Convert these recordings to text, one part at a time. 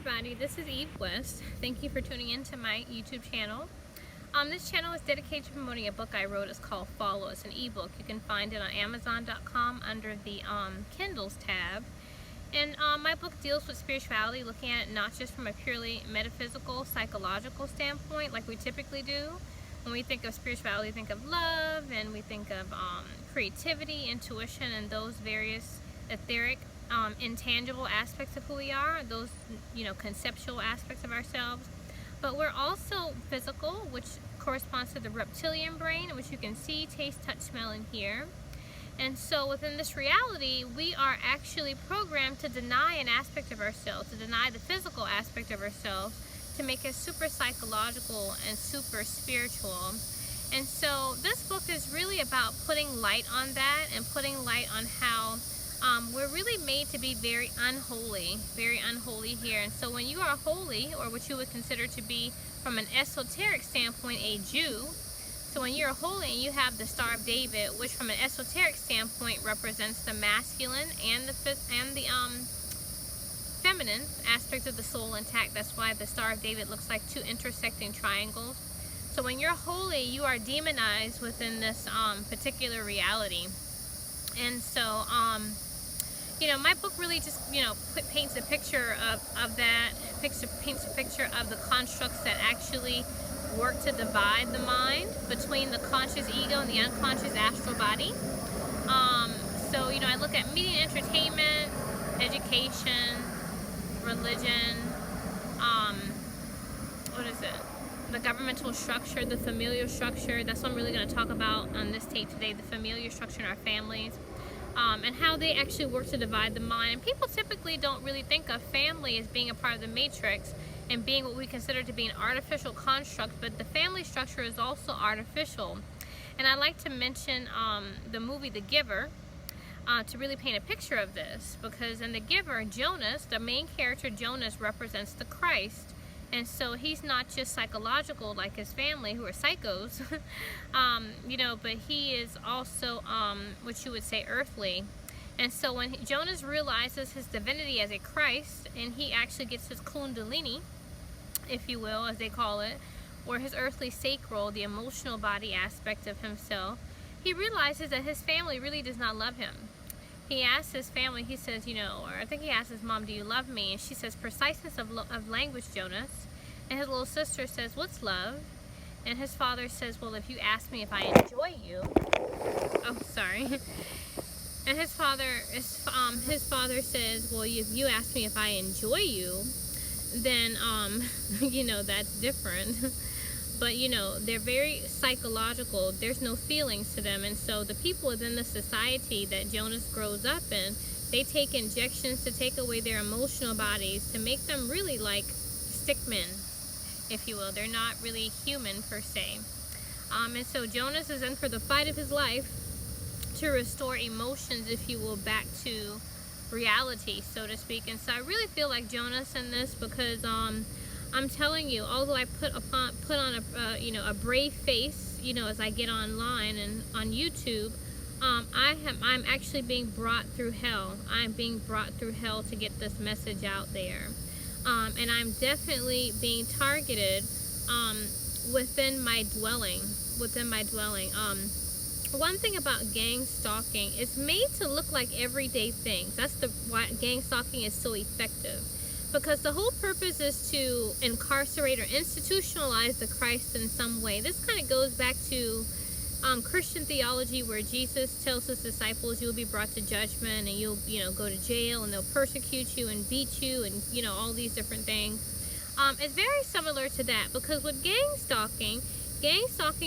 everybody, this is Eve West. Thank you for tuning in to my YouTube channel. This channel is dedicated to promoting a book I wrote. It's called Follow. It's an ebook. You can find it on Amazon.com under the Kindles tab. And my book deals with spirituality, looking at it not just from a purely metaphysical, psychological standpoint like we typically do. When we think of spirituality, we think of love, and we think of creativity, intuition, and those various etheric intangible aspects of who we are, those conceptual aspects of ourselves. But we're also physical, which corresponds to the reptilian brain, which you can see, taste, touch, smell, and hear. And so within this reality, we are actually programmed to deny an aspect of ourselves, to deny the physical aspect of ourselves, to make us super psychological and super spiritual. And so this book is really about putting light on that, and putting light on how we're really made to be very unholy here. And so when you are holy, or what you would consider to be from an esoteric standpoint a Jew, so when you're holy and you have the Star of David, which from an esoteric standpoint represents the masculine and the feminine aspects of the soul intact. That's why the Star of David looks like two intersecting triangles. So when you're holy, you are demonized within this particular reality. And so my book really just paints a picture of that, paints a picture of the constructs that actually work to divide the mind between the conscious ego and the unconscious astral body. So I look at media and entertainment, education, religion, the governmental structure, the familial structure. That's what I'm really going to talk about on this tape today, the familial structure in our families, and how they actually work to divide the mind. And people typically don't really think of family as being a part of the matrix and being what we consider to be an artificial construct, but the family structure is also artificial. And I like to mention the movie The Giver, to really paint a picture of this, because in The Giver, Jonas, the main character Jonas, represents the Christ. And so he's not just psychological like his family, who are psychos, but he is also what you would say earthly. And so when Jonas realizes his divinity as a Christ, and he actually gets his kundalini, if you will, as they call it, or his earthly sacral, the emotional body aspect of himself, he realizes that his family really does not love him. He asks his family, he says, or I think he asks his mom, "Do you love me?" And she says, "Preciseness of language, Jonas." And his little sister says, "What's love?" And his father says, "Well, if you ask me if I enjoy you." Oh, sorry. And his father says, "Well, if you ask me if I enjoy you, then that's different." But they're very psychological. There's no feelings to them. And so the people within the society that Jonas grows up in, they take injections to take away their emotional bodies, to make them really like stickmen, if you will. They're not really human per se. And so Jonas is in for the fight of his life to restore emotions, if you will, back to reality, so to speak. And so I really feel like Jonas in this, because I'm telling you, although I put on a brave face, as I get online and on YouTube, I'm actually being brought through hell. I'm being brought through hell to get this message out there, and I'm definitely being targeted within my dwelling. One thing about gang stalking, it's made to look like everyday things. That's why gang stalking is so effective. Because the whole purpose is to incarcerate or institutionalize the Christ in some way. This kind of goes back to Christian theology, where Jesus tells his disciples, "You'll be brought to judgment, and you'll go to jail, and they'll persecute you and beat you, and all these different things." It's very similar to that, because with gang stalking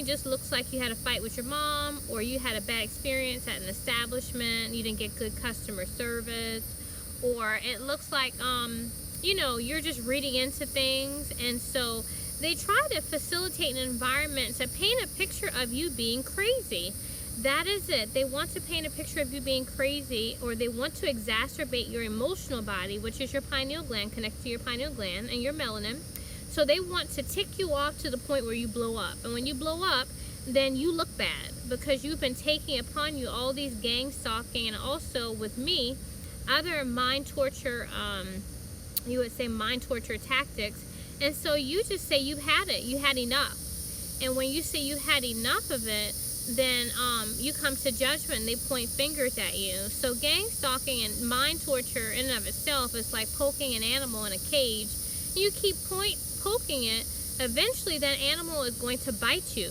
just looks like you had a fight with your mom, or you had a bad experience at an establishment, you didn't get good customer service, or it looks like you're just reading into things. And so they try to facilitate an environment to paint a picture of you being crazy. That is it. They want to paint a picture of you being crazy, or they want to exacerbate your emotional body, which is your pineal gland, connected to your pineal gland and your melanin. So they want to tick you off to the point where you blow up. And when you blow up, then you look bad, because you've been taking upon you all these gang stalking, and also with me, other mind torture you would say mind torture tactics. And so you just say you've had it, you had enough. And when you say you had enough of it, then you come to judgment and they point fingers at you. So gang stalking and mind torture in and of itself is like poking an animal in a cage. You keep poking it, eventually that animal is going to bite you.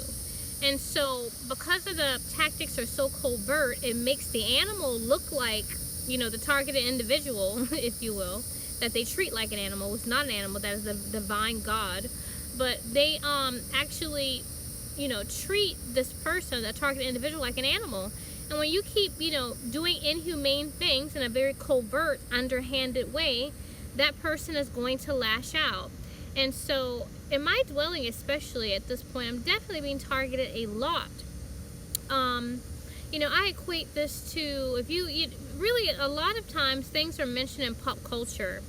And so because of the tactics are so covert, it makes the animal look like, you know, the targeted individual, if you will, that they treat like an animal. It's not an animal, that is the divine God. But they actually, you know, treat this person, the targeted individual, like an animal. And when you keep, you know, doing inhumane things in a very covert, underhanded way, that person is going to lash out. And so in my dwelling, especially at this point, I'm definitely being targeted a lot. You know, I equate this to, if you really, a lot of times things are mentioned in pop culture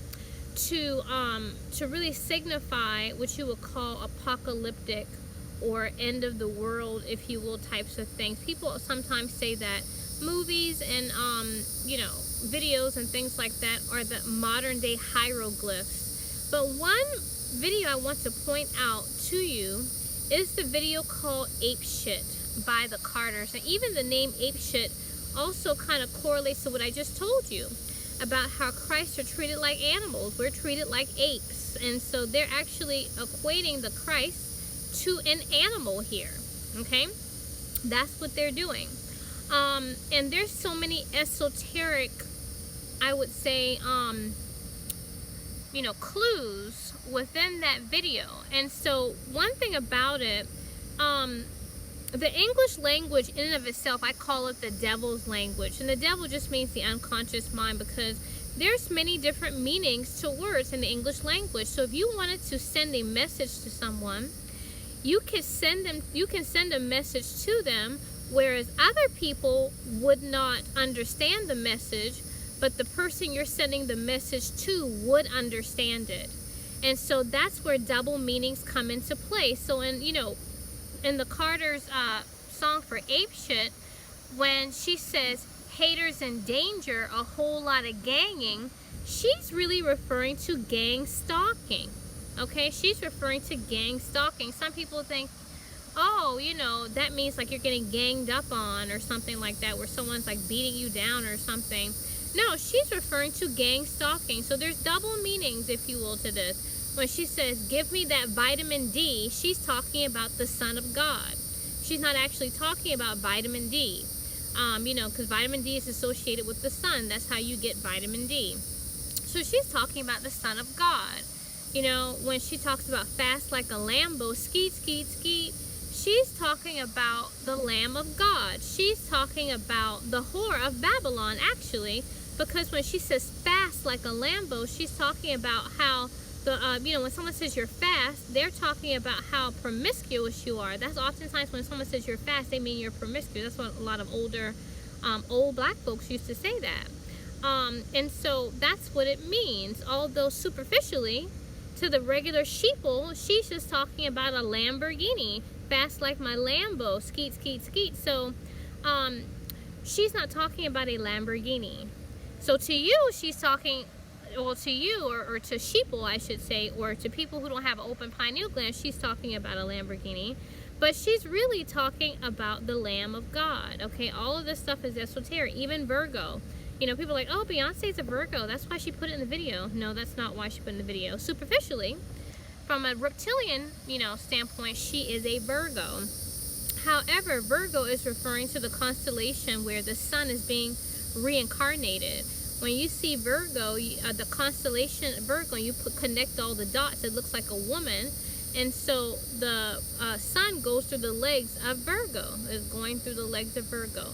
to really signify what you would call apocalyptic or end of the world, if you will, types of things. People sometimes say that movies and you know, videos and things like that are the modern day hieroglyphs. But one video I want to point out to you is the video called Ape Shit by the Carters. And even the name Ape Shit also kind of correlates to what I just told you about how Christ are treated like animals. We're treated like apes. And so they're actually equating the Christ to an animal here. Okay? That's what they're doing. And there's so many esoteric, I would say, you know, clues within that video. And so one thing about it, the English language in and of itself, I call it the devil's language. And the devil just means the unconscious mind, because there's many different meanings to words in the English language. So if you wanted to send a message to someone, you can send a message to them, whereas other people would not understand the message, but the person you're sending the message to would understand it. And so that's where double meanings come into play. So in, you know, in the Carters song for Ape Shit, when she says haters in danger, a whole lot of ganging, she's really referring to gang stalking. Okay, she's referring to gang stalking. Some people think, oh, you know, that means like you're getting ganged up on or something like that, where someone's like beating you down or something. No, she's referring to gang stalking. So there's double meanings, if you will, to this. When she says, give me that vitamin D, she's talking about the Son of God. She's not actually talking about vitamin D. You know, because vitamin D is associated with the sun. That's how you get vitamin D. So she's talking about the Son of God. You know, when she talks about fast like a Lambo, skeet, skeet, skeet, she's talking about the Lamb of God. She's talking about the whore of Babylon, actually, because when she says fast like a Lambo, she's talking about how you know, when someone says you're fast, they're talking about how promiscuous you are. That's oftentimes when someone says you're fast, they mean you're promiscuous. That's what a lot of older, old black folks used to say that. And so that's what it means. Although superficially, to the regular sheeple, she's just talking about a Lamborghini. Fast like my Lambo, skeet, skeet, skeet. So she's not talking about a Lamborghini. So to you, she's talking, well, to you, or to sheeple, I should say, or to people who don't have an open pineal gland, she's talking about a Lamborghini. But she's really talking about the Lamb of God. Okay, all of this stuff is esoteric. Even Virgo. You know, people are like, oh, Beyonce's a Virgo. That's why she put it in the video. No, that's not why she put it in the video. Superficially, from a reptilian, you know, standpoint, she is a Virgo. However, Virgo is referring to the constellation where the sun is being reincarnated. When you see Virgo, the constellation Virgo, you connect all the dots, it looks like a woman. And so the sun goes through the legs of Virgo, is going through the legs of Virgo.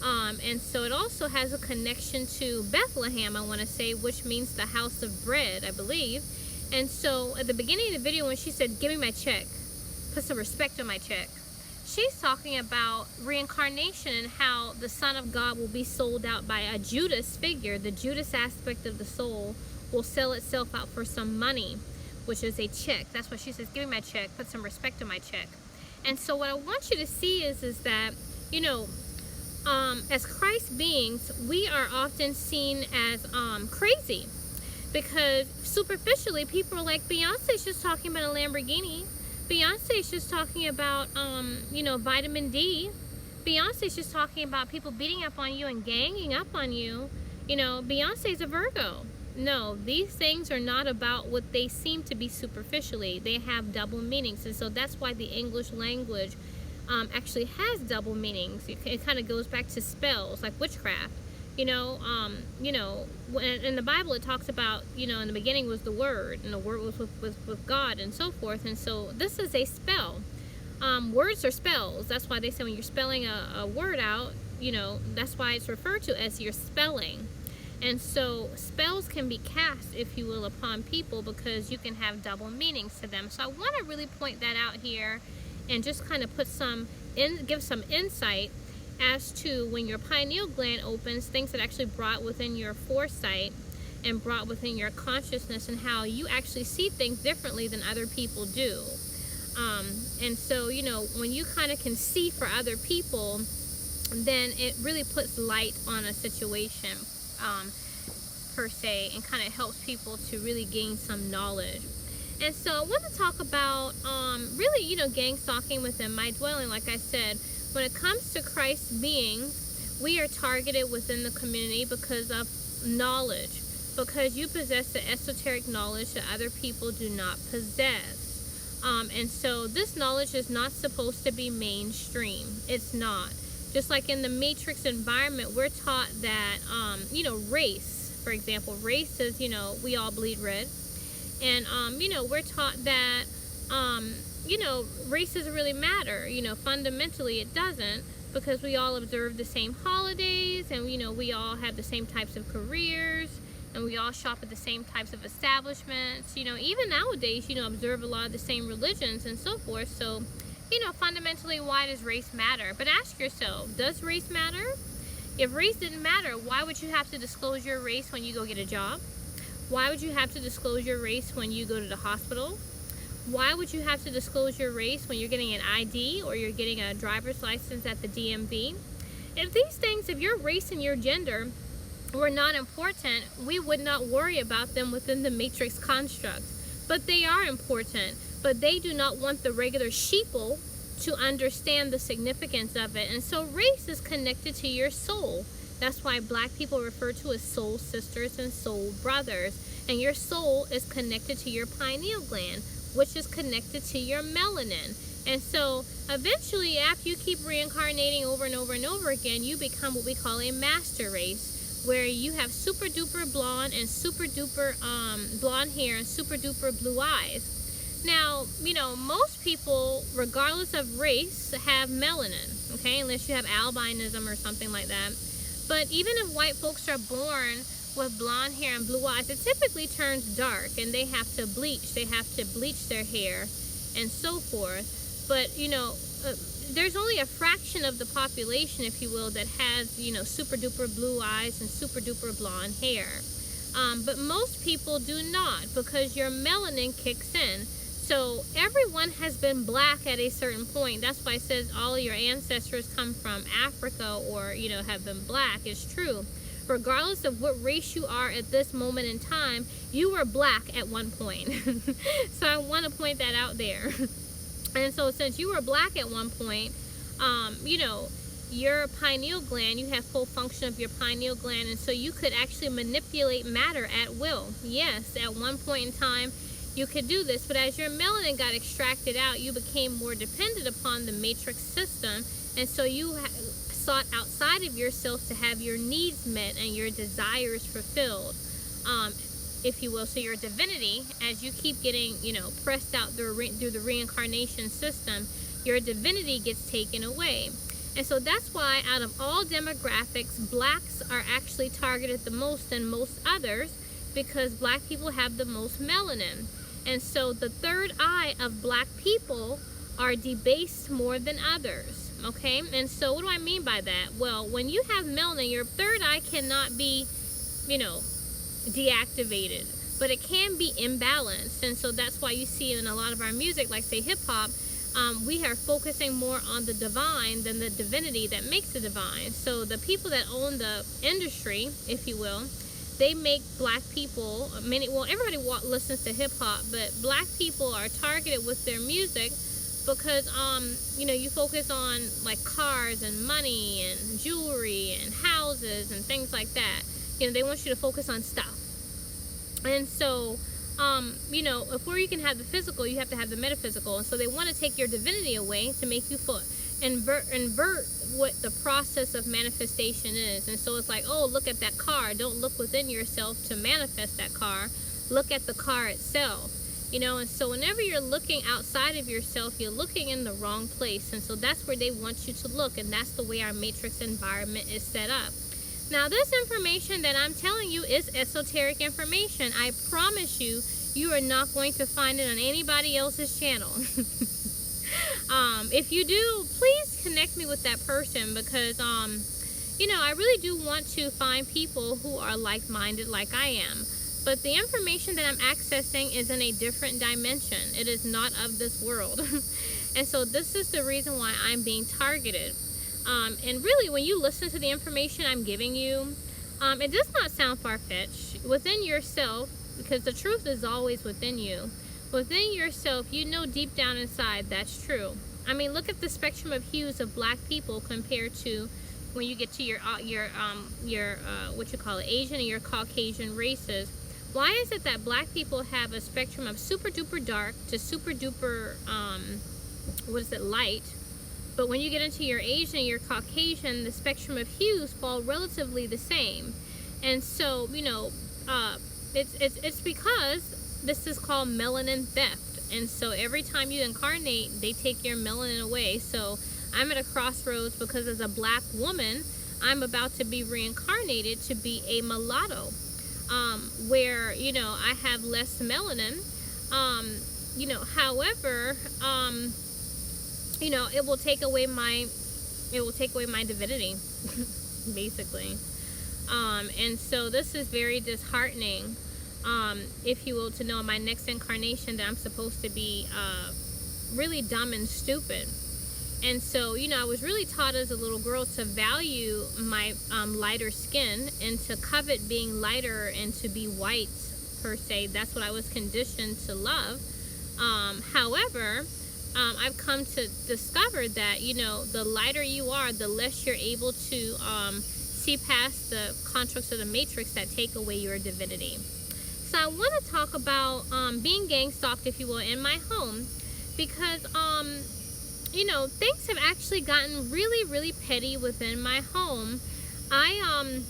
And so it also has a connection to Bethlehem, I want to say, which means the house of bread, I believe. And so at the beginning of the video, when she said, give me my check, put some respect on my check, she's talking about reincarnation and how the Son of God will be sold out by a Judas figure. The Judas aspect of the soul will sell itself out for some money, which is a check. That's what she says, give me my check, put some respect on my check. And so what I want you to see is that, you know, as Christ beings, we are often seen as crazy. Because superficially, people are like, Beyonce's just talking about a Lamborghini. Beyonce's just talking about, vitamin D. Beyonce's just talking about people beating up on you and ganging up on you. Beyonce's a Virgo. No, these things are not about what they seem to be superficially. They have double meanings. And so that's why the English language actually has double meanings. It kind of goes back to spells, like witchcraft. In the Bible it talks about, in the beginning was the Word, and the Word was with God, and so forth. And so this is a spell. Words are spells. That's why they say when you're spelling a word out, that's why it's referred to as your spelling. And so spells can be cast, if you will, upon people because you can have double meanings to them. So I want to really point that out here and just kind of give some insight as to when your pineal gland opens, things that actually brought within your foresight and brought within your consciousness, and how you actually see things differently than other people do. And so, when you kind of can see for other people, then it really puts light on a situation, per se, and kind of helps people to really gain some knowledge. And so I want to talk about, really, gang stalking within my dwelling. Like I said, when it comes to Christ's being, we are targeted within the community because of knowledge, because you possess the esoteric knowledge that other people do not possess. And so this knowledge is not supposed to be mainstream. It's not. Just like in the Matrix environment, we're taught that, race, for example, race is, we all bleed red. And, we're taught that, race doesn't really matter. Fundamentally it doesn't, because we all observe the same holidays, and, we all have the same types of careers, and we all shop at the same types of establishments. Even nowadays, observe a lot of the same religions and so forth. So, fundamentally, why does race matter? But ask yourself, does race matter? If race didn't matter, why would you have to disclose your race when you go get a job? Why would you have to disclose your race when you go to the hospital? Why would you have to disclose your race when you're getting an ID or you're getting a driver's license at the DMV? If your race and your gender were not important, we would not worry about them within the Matrix construct. But they are important, but they do not want the regular sheeple to understand the significance of it. And so race is connected to your soul. That's why black people refer to as soul sisters and soul brothers. And your soul is connected to your pineal gland, which is connected to your melanin. And so eventually, after you keep reincarnating over and over and over again, you become what we call a master race, where you have super duper blonde and super duper blonde hair and super duper blue eyes. Now, most people, regardless of race, have melanin, okay, unless you have albinism or something like that. But even if white folks are born with blonde hair and blue eyes, it typically turns dark, and they have to bleach. They have to bleach their hair and so forth. But, there's only a fraction of the population, if you will, that has, super duper blue eyes and super duper blonde hair. But most people do not, because your melanin kicks in. So everyone has been black at a certain point. That's why it says all of your ancestors come from Africa or, have been black. It's true. Regardless of what race you are at this moment in time, you were black at one point. So I want to point that out there. And so since you were black at one point, your pineal gland, you have full function of your pineal gland, and so you could actually manipulate matter at will. Yes, at one point in time, you could do this, but as your melanin got extracted out, you became more dependent upon the matrix system, and so you sought outside of yourself to have your needs met and your desires fulfilled, if you will. So your divinity, as you keep getting, pressed out through the reincarnation system, your divinity gets taken away. And so that's why out of all demographics, blacks are actually targeted the most than most others, because black people have the most melanin. And so the third eye of black people are debased more than others, okay? And so what do I mean by that? Well, when you have melanin, your third eye cannot be, deactivated, but it can be imbalanced. And so that's why you see in a lot of our music, like say hip-hop, we are focusing more on the divine than the divinity that makes the divine. So the people that own the industry, if you will, they make black people, everybody listens to hip hop, but black people are targeted with their music because you focus on like cars and money and jewelry and houses and things like that. They want you to focus on stuff. And so before you can have the physical, you have to have the metaphysical. And so they want to take your divinity away to make you invert what the process of manifestation is. And so it's like, oh, look at that car. Don't look within yourself to manifest that car. Look at the car itself. And so whenever you're looking outside of yourself, you're looking in the wrong place. And so that's where they want you to look. And that's the way our matrix environment is set up. Now, this information that I'm telling you is esoteric information. I promise you, you are not going to find it on anybody else's channel. If you do, please connect me with that person because, I really do want to find people who are like-minded like I am. But the information that I'm accessing is in a different dimension. It is not of this world. And so this is the reason why I'm being targeted. And really, when you listen to the information I'm giving you, it does not sound far-fetched. Within yourself, because the truth is always within you, within yourself, deep down inside that's true. I mean, look at the spectrum of hues of black people compared to when you get to your what you call it, Asian and your Caucasian races. Why is it that black people have a spectrum of super duper dark to super duper light? But when you get into your Asian and your Caucasian, the spectrum of hues fall relatively the same. And so, it's because this is called melanin theft. And so every time you incarnate, they take your melanin away. So I'm at a crossroads because as a black woman, I'm about to be reincarnated to be a mulatto, where, I have less melanin. However, it will take away my divinity, basically. And so this is very disheartening, if you will, to know in my next incarnation that I'm supposed to be really dumb and stupid. And so, I was really taught as a little girl to value my lighter skin and to covet being lighter and to be white, per se. That's what I was conditioned to love. However, I've come to discover that, the lighter you are, the less you're able to see past the constructs of the matrix that take away your divinity. So I want to talk about being gang stalked, if you will, in my home, because things have actually gotten really, really petty within my home. I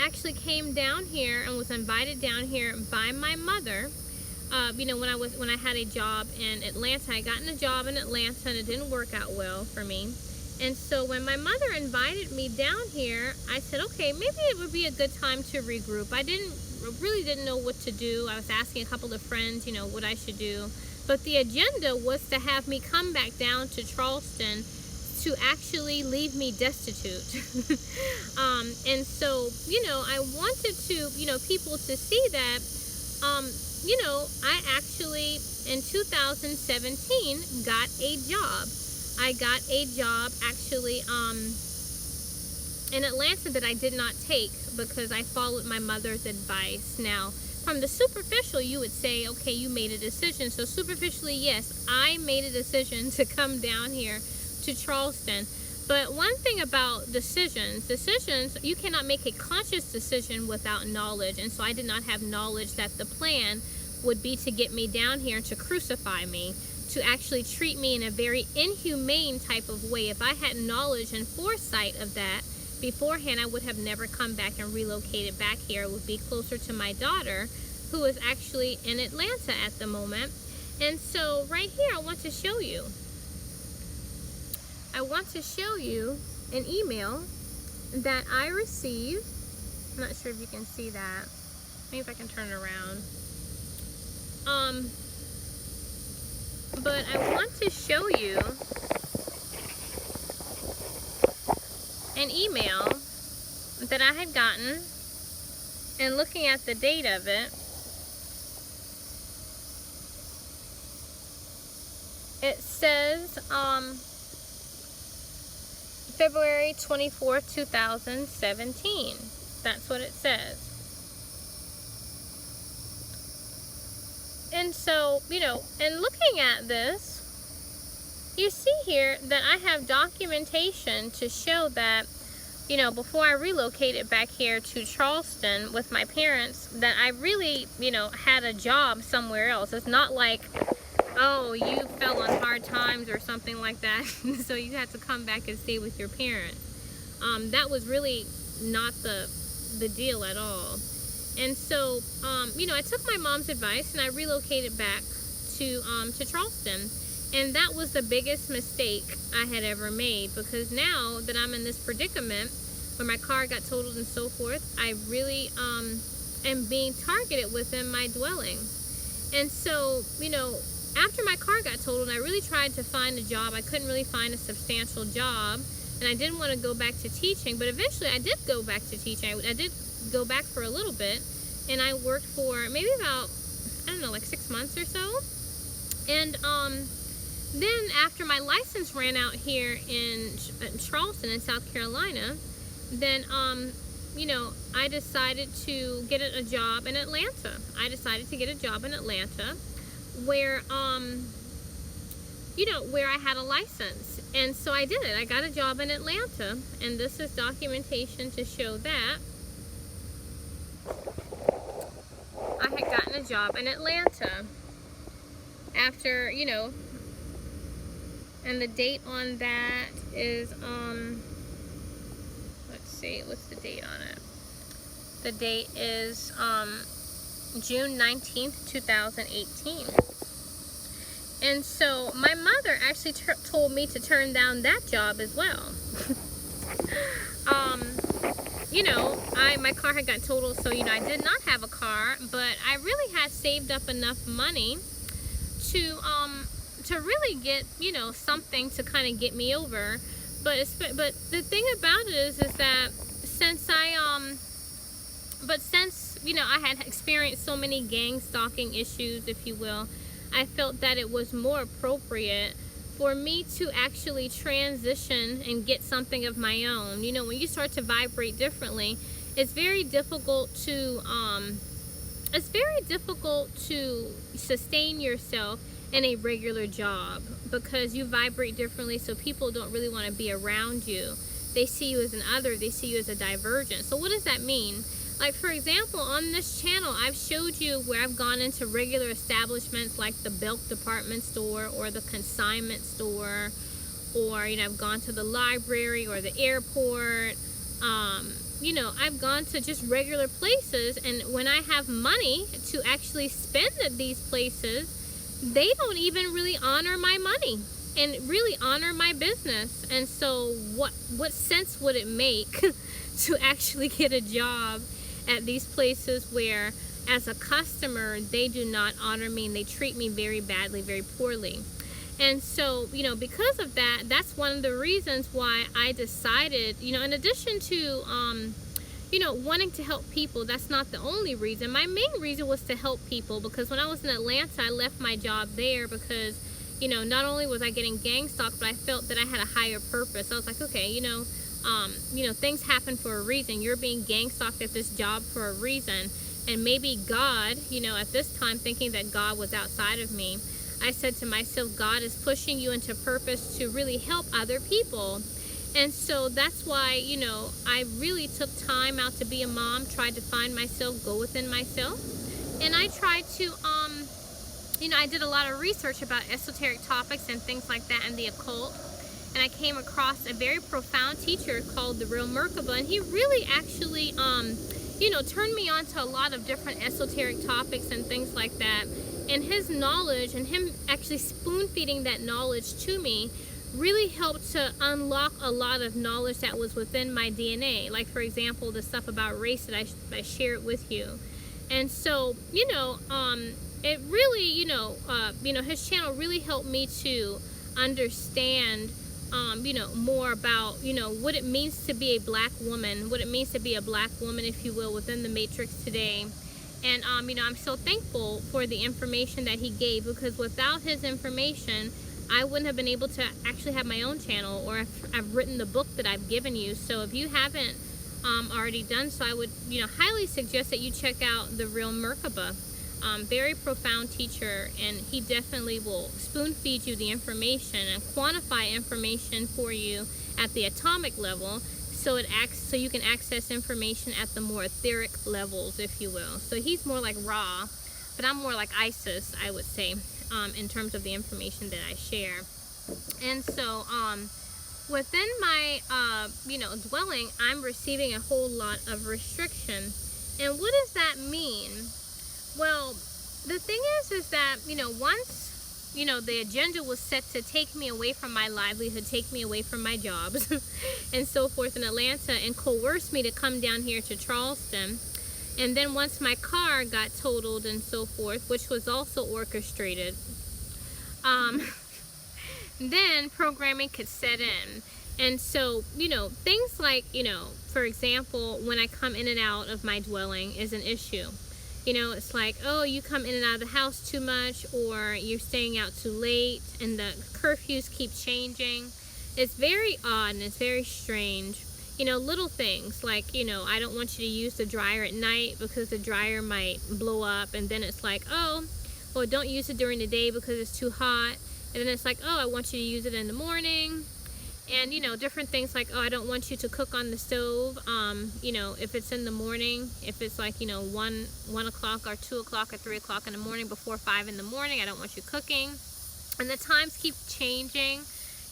actually came down here and was invited down here by my mother. When I had a job in Atlanta. I got in a job in Atlanta and it didn't work out well for me. And so when my mother invited me down here, I said, okay, maybe it would be a good time to regroup. I really didn't know what to do. I was asking a couple of friends, what I should do. But the agenda was to have me come back down to Charleston to actually leave me destitute. And so, I wanted to, people to see that, I actually, in 2017, got a job. I got a job, actually, in Atlanta that I did not take because I followed my mother's advice. Now, from the superficial, you would say, okay, you made a decision. So superficially, yes, I made a decision to come down here to Charleston. But one thing about decisions, you cannot make a conscious decision without knowledge. And so I did not have knowledge that the plan would be to get me down here and to crucify me, to actually treat me in a very inhumane type of way. If I had knowledge and foresight of that beforehand, I would have never come back and relocated back here. It would be closer to my daughter, who is actually in Atlanta at the moment. And so right here, I want to show you. I want to show you an email that I received. I'm not sure if you can see that. Maybe if I can turn it around. But I want to show you an email that I had gotten, and looking at the date of it, it says February 24th, 2017. That's what it says. And so, and looking at this, you see here that I have documentation to show that, before I relocated back here to Charleston with my parents, that I really, had a job somewhere else. It's not like, oh, you fell on hard times or something like that, so you had to come back and stay with your parents. That was really not the deal at all. And so, I took my mom's advice and I relocated back to Charleston. And that was the biggest mistake I had ever made, because now that I'm in this predicament where my car got totaled and so forth, I really am being targeted within my dwelling. And so, after my car got totaled, I really tried to find a job. I couldn't really find a substantial job, and I didn't want to go back to teaching, but eventually I did go back to teaching. I did go back for a little bit, and I worked for maybe about, I don't know, like 6 months or so. And then after my license ran out here in Charleston in South Carolina, then I decided to get a job in Atlanta. I decided to get a job in Atlanta where where I had a license. And so I did it. I got a job in Atlanta, and this is documentation to show that I had gotten a job in Atlanta after, and the date on that is, let's see, what's the date on it? The date is June 19th, 2018. And so my mother actually told me to turn down that job as well. My car had got totaled, so, I did not have a car, but I really had saved up enough money to really get, something to kind of get me over. But the thing about it is that since I had experienced so many gang stalking issues, if you will, I felt that it was more appropriate for me to actually transition and get something of my own. When you start to vibrate differently, it's very difficult to sustain yourself in a regular job, because you vibrate differently, so people don't really want to be around you. They see you as an other, they see you as a divergent. So what does that mean? Like, for example, on this channel, I've showed you where I've gone into regular establishments like the Belk department store or the consignment store, or, I've gone to the library or the airport. I've gone to just regular places, and when I have money to actually spend at these places, they don't even really honor my money and really honor my business. And so what sense would it make to actually get a job at these places where, as a customer, they do not honor me and they treat me very badly, very poorly? And so, because of that, that's one of the reasons why I decided, in addition to, wanting to help people, that's not the only reason. My main reason was to help people, because when I was in Atlanta, I left my job there because, not only was I getting gang stalked, but I felt that I had a higher purpose. I was like, okay, things happen for a reason. You're being gang stalked at this job for a reason. And maybe God, at this time, thinking that God was outside of me, I said to myself, God is pushing you into purpose to really help other people. And so that's why, I really took time out to be a mom, tried to find myself, go within myself. And I tried to, I did a lot of research about esoteric topics and things like that and the occult. And I came across a very profound teacher called the Real Merkaba. And he really actually, turned me on to a lot of different esoteric topics and things like that. And his knowledge and him actually spoon-feeding that knowledge to me really helped to unlock a lot of knowledge that was within my DNA. Like, for example, the stuff about race that I shared with you. And so, it really, his channel really helped me to understand, more about, what it means to be a black woman, what it means to be a black woman, if you will, within the matrix today. And, I'm so thankful for the information that he gave, because without his information, I wouldn't have been able to actually have my own channel, or I've written the book that I've given you. So if you haven't already done so, I would, highly suggest that you check out the Real Merkaba. very profound teacher, and he definitely will spoon feed you the information and quantify information for you at the atomic level, so you can access information at the more etheric levels, if you will. So he's more like Ra, but I'm more like Isis, I would say, in terms of the information that I share. And so within my dwelling, I'm receiving a whole lot of restriction. And what does that mean? Well, the thing is that, once, the agenda was set to take me away from my livelihood, take me away from my jobs, and so forth in Atlanta, and coerce me to come down here to Charleston. And then once my car got totaled and so forth, which was also orchestrated, then programming could set in. And so, things like, for example, when I come in and out of my dwelling is an issue. It's like, oh, you come in and out of the house too much, or you're staying out too late, and the curfews keep changing. It's very odd and it's very strange. Little things like, I don't want you to use the dryer at night because the dryer might blow up, and then it's like, oh, well, don't use it during the day because it's too hot. And then it's like, oh, I want you to use it in the morning. And, different things like, oh, I don't want you to cook on the stove, if it's in the morning, if it's like, 1 o'clock or 2 o'clock or 3 o'clock in the morning before 5 in the morning, I don't want you cooking. And the times keep changing,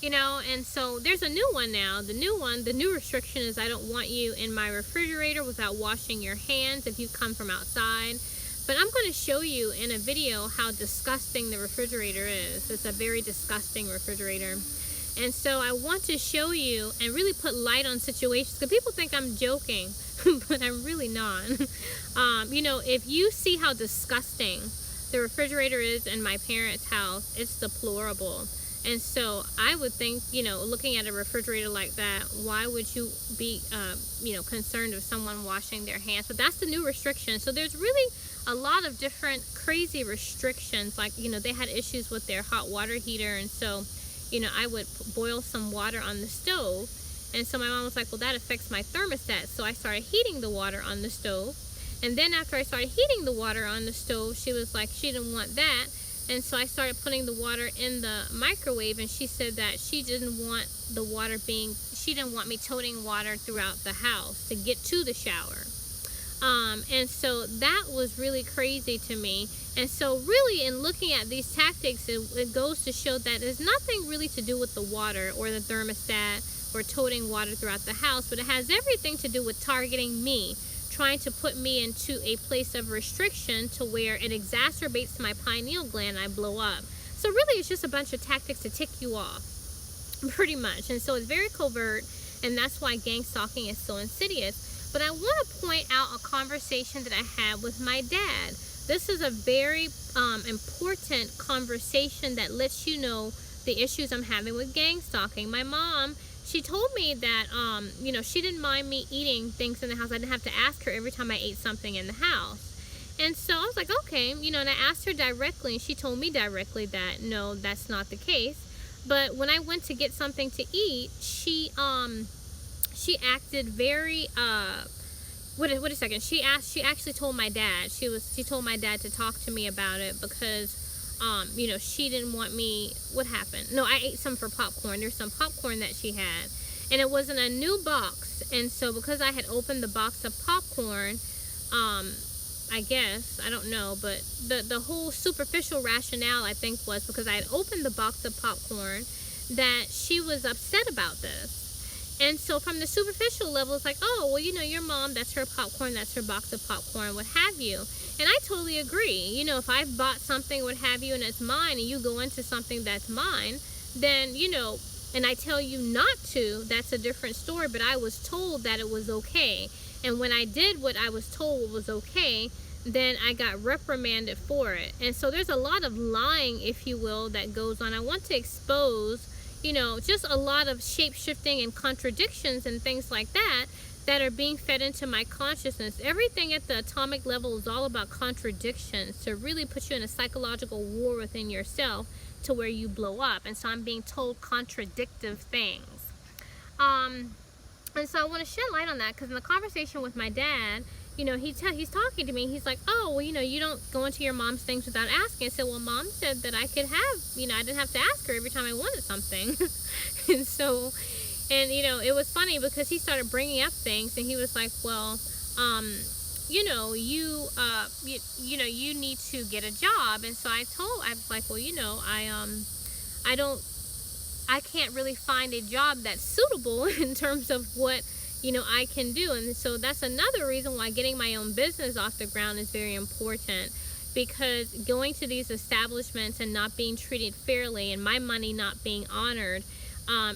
and so there's a new one now. The new restriction is I don't want you in my refrigerator without washing your hands if you come from outside. But I'm going to show you in a video how disgusting the refrigerator is. It's a very disgusting refrigerator. And so I want to show you and really put light on situations, because people think I'm joking, but I'm really not. If you see how disgusting the refrigerator is in my parents' house, it's deplorable. And so I would think, looking at a refrigerator like that, why would you be, concerned of someone washing their hands? But that's the new restriction. So there's really a lot of different crazy restrictions. Like, they had issues with their hot water heater, and so I would boil some water on the stove, and so my mom was like, well, that affects my thermostat. So I started heating the water on the stove, and then after I started heating the water on the stove, she was like, she didn't want that, and so I started putting the water in the microwave, and she said that she didn't want me toting water throughout the house to get to the shower. And so that was really crazy to me. And so really, in looking at these tactics, it goes to show that there's nothing really to do with the water or the thermostat or toting water throughout the house, but it has everything to do with targeting me, trying to put me into a place of restriction to where it exacerbates my pineal gland and I blow up. So really, it's just a bunch of tactics to tick you off, pretty much. And so it's very covert, and that's why gang stalking is so insidious. But I want to point out a conversation that I had with my dad. This is a very important conversation that lets you know the issues I'm having with gang stalking. My mom, she told me that, she didn't mind me eating things in the house. I didn't have to ask her every time I ate something in the house. And so I was like, okay, and I asked her directly, and she told me directly that, no, that's not the case. But when I went to get something to eat, she acted very, wait a second. She actually told my dad. She told my dad to talk to me about it because, she didn't want me. What happened? No, I ate some for popcorn. There's some popcorn that she had, and it was in a new box. And so because I had opened the box of popcorn, I guess, I don't know, but the whole superficial rationale, I think, was because I had opened the box of popcorn that she was upset about this. And so from the superficial level, it's like, oh, well, your mom, that's her popcorn, that's her box of popcorn, what have you. And I totally agree. If I've bought something, what have you, and it's mine, and you go into something that's mine, then, and I tell you not to, that's a different story. But I was told that it was okay. And when I did what I was told was okay, then I got reprimanded for it. And so there's a lot of lying, if you will, that goes on. I want to expose, just a lot of shape-shifting and contradictions and things like that are being fed into my consciousness. Everything at the atomic level is all about contradictions to really put you in a psychological war within yourself to where you blow up. And so I'm being told contradictive things. And so I want to shed light on that, because in the conversation with my dad, he's talking to me. He's like, oh, well, you don't go into your mom's things without asking. I said, well, mom said that I could have, I didn't have to ask her every time I wanted something. And so, and it was funny because he started bringing up things, and he was like, well, you need to get a job. And so I was like, well, I can't really find a job that's suitable in terms of what I can do. And so that's another reason why getting my own business off the ground is very important, because going to these establishments and not being treated fairly and my money not being honored,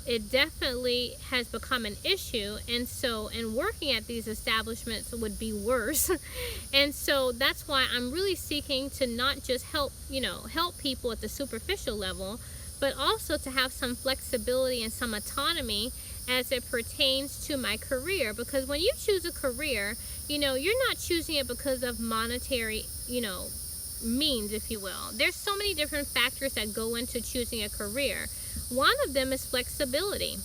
it definitely has become an issue. And so, and working at these establishments would be worse. And so that's why I'm really seeking to not just help people at the superficial level, but also to have some flexibility and some autonomy as it pertains to my career. Because when you choose a career, you're not choosing it because of monetary, means, if you will. There's so many different factors that go into choosing a career. One of them is flexibility.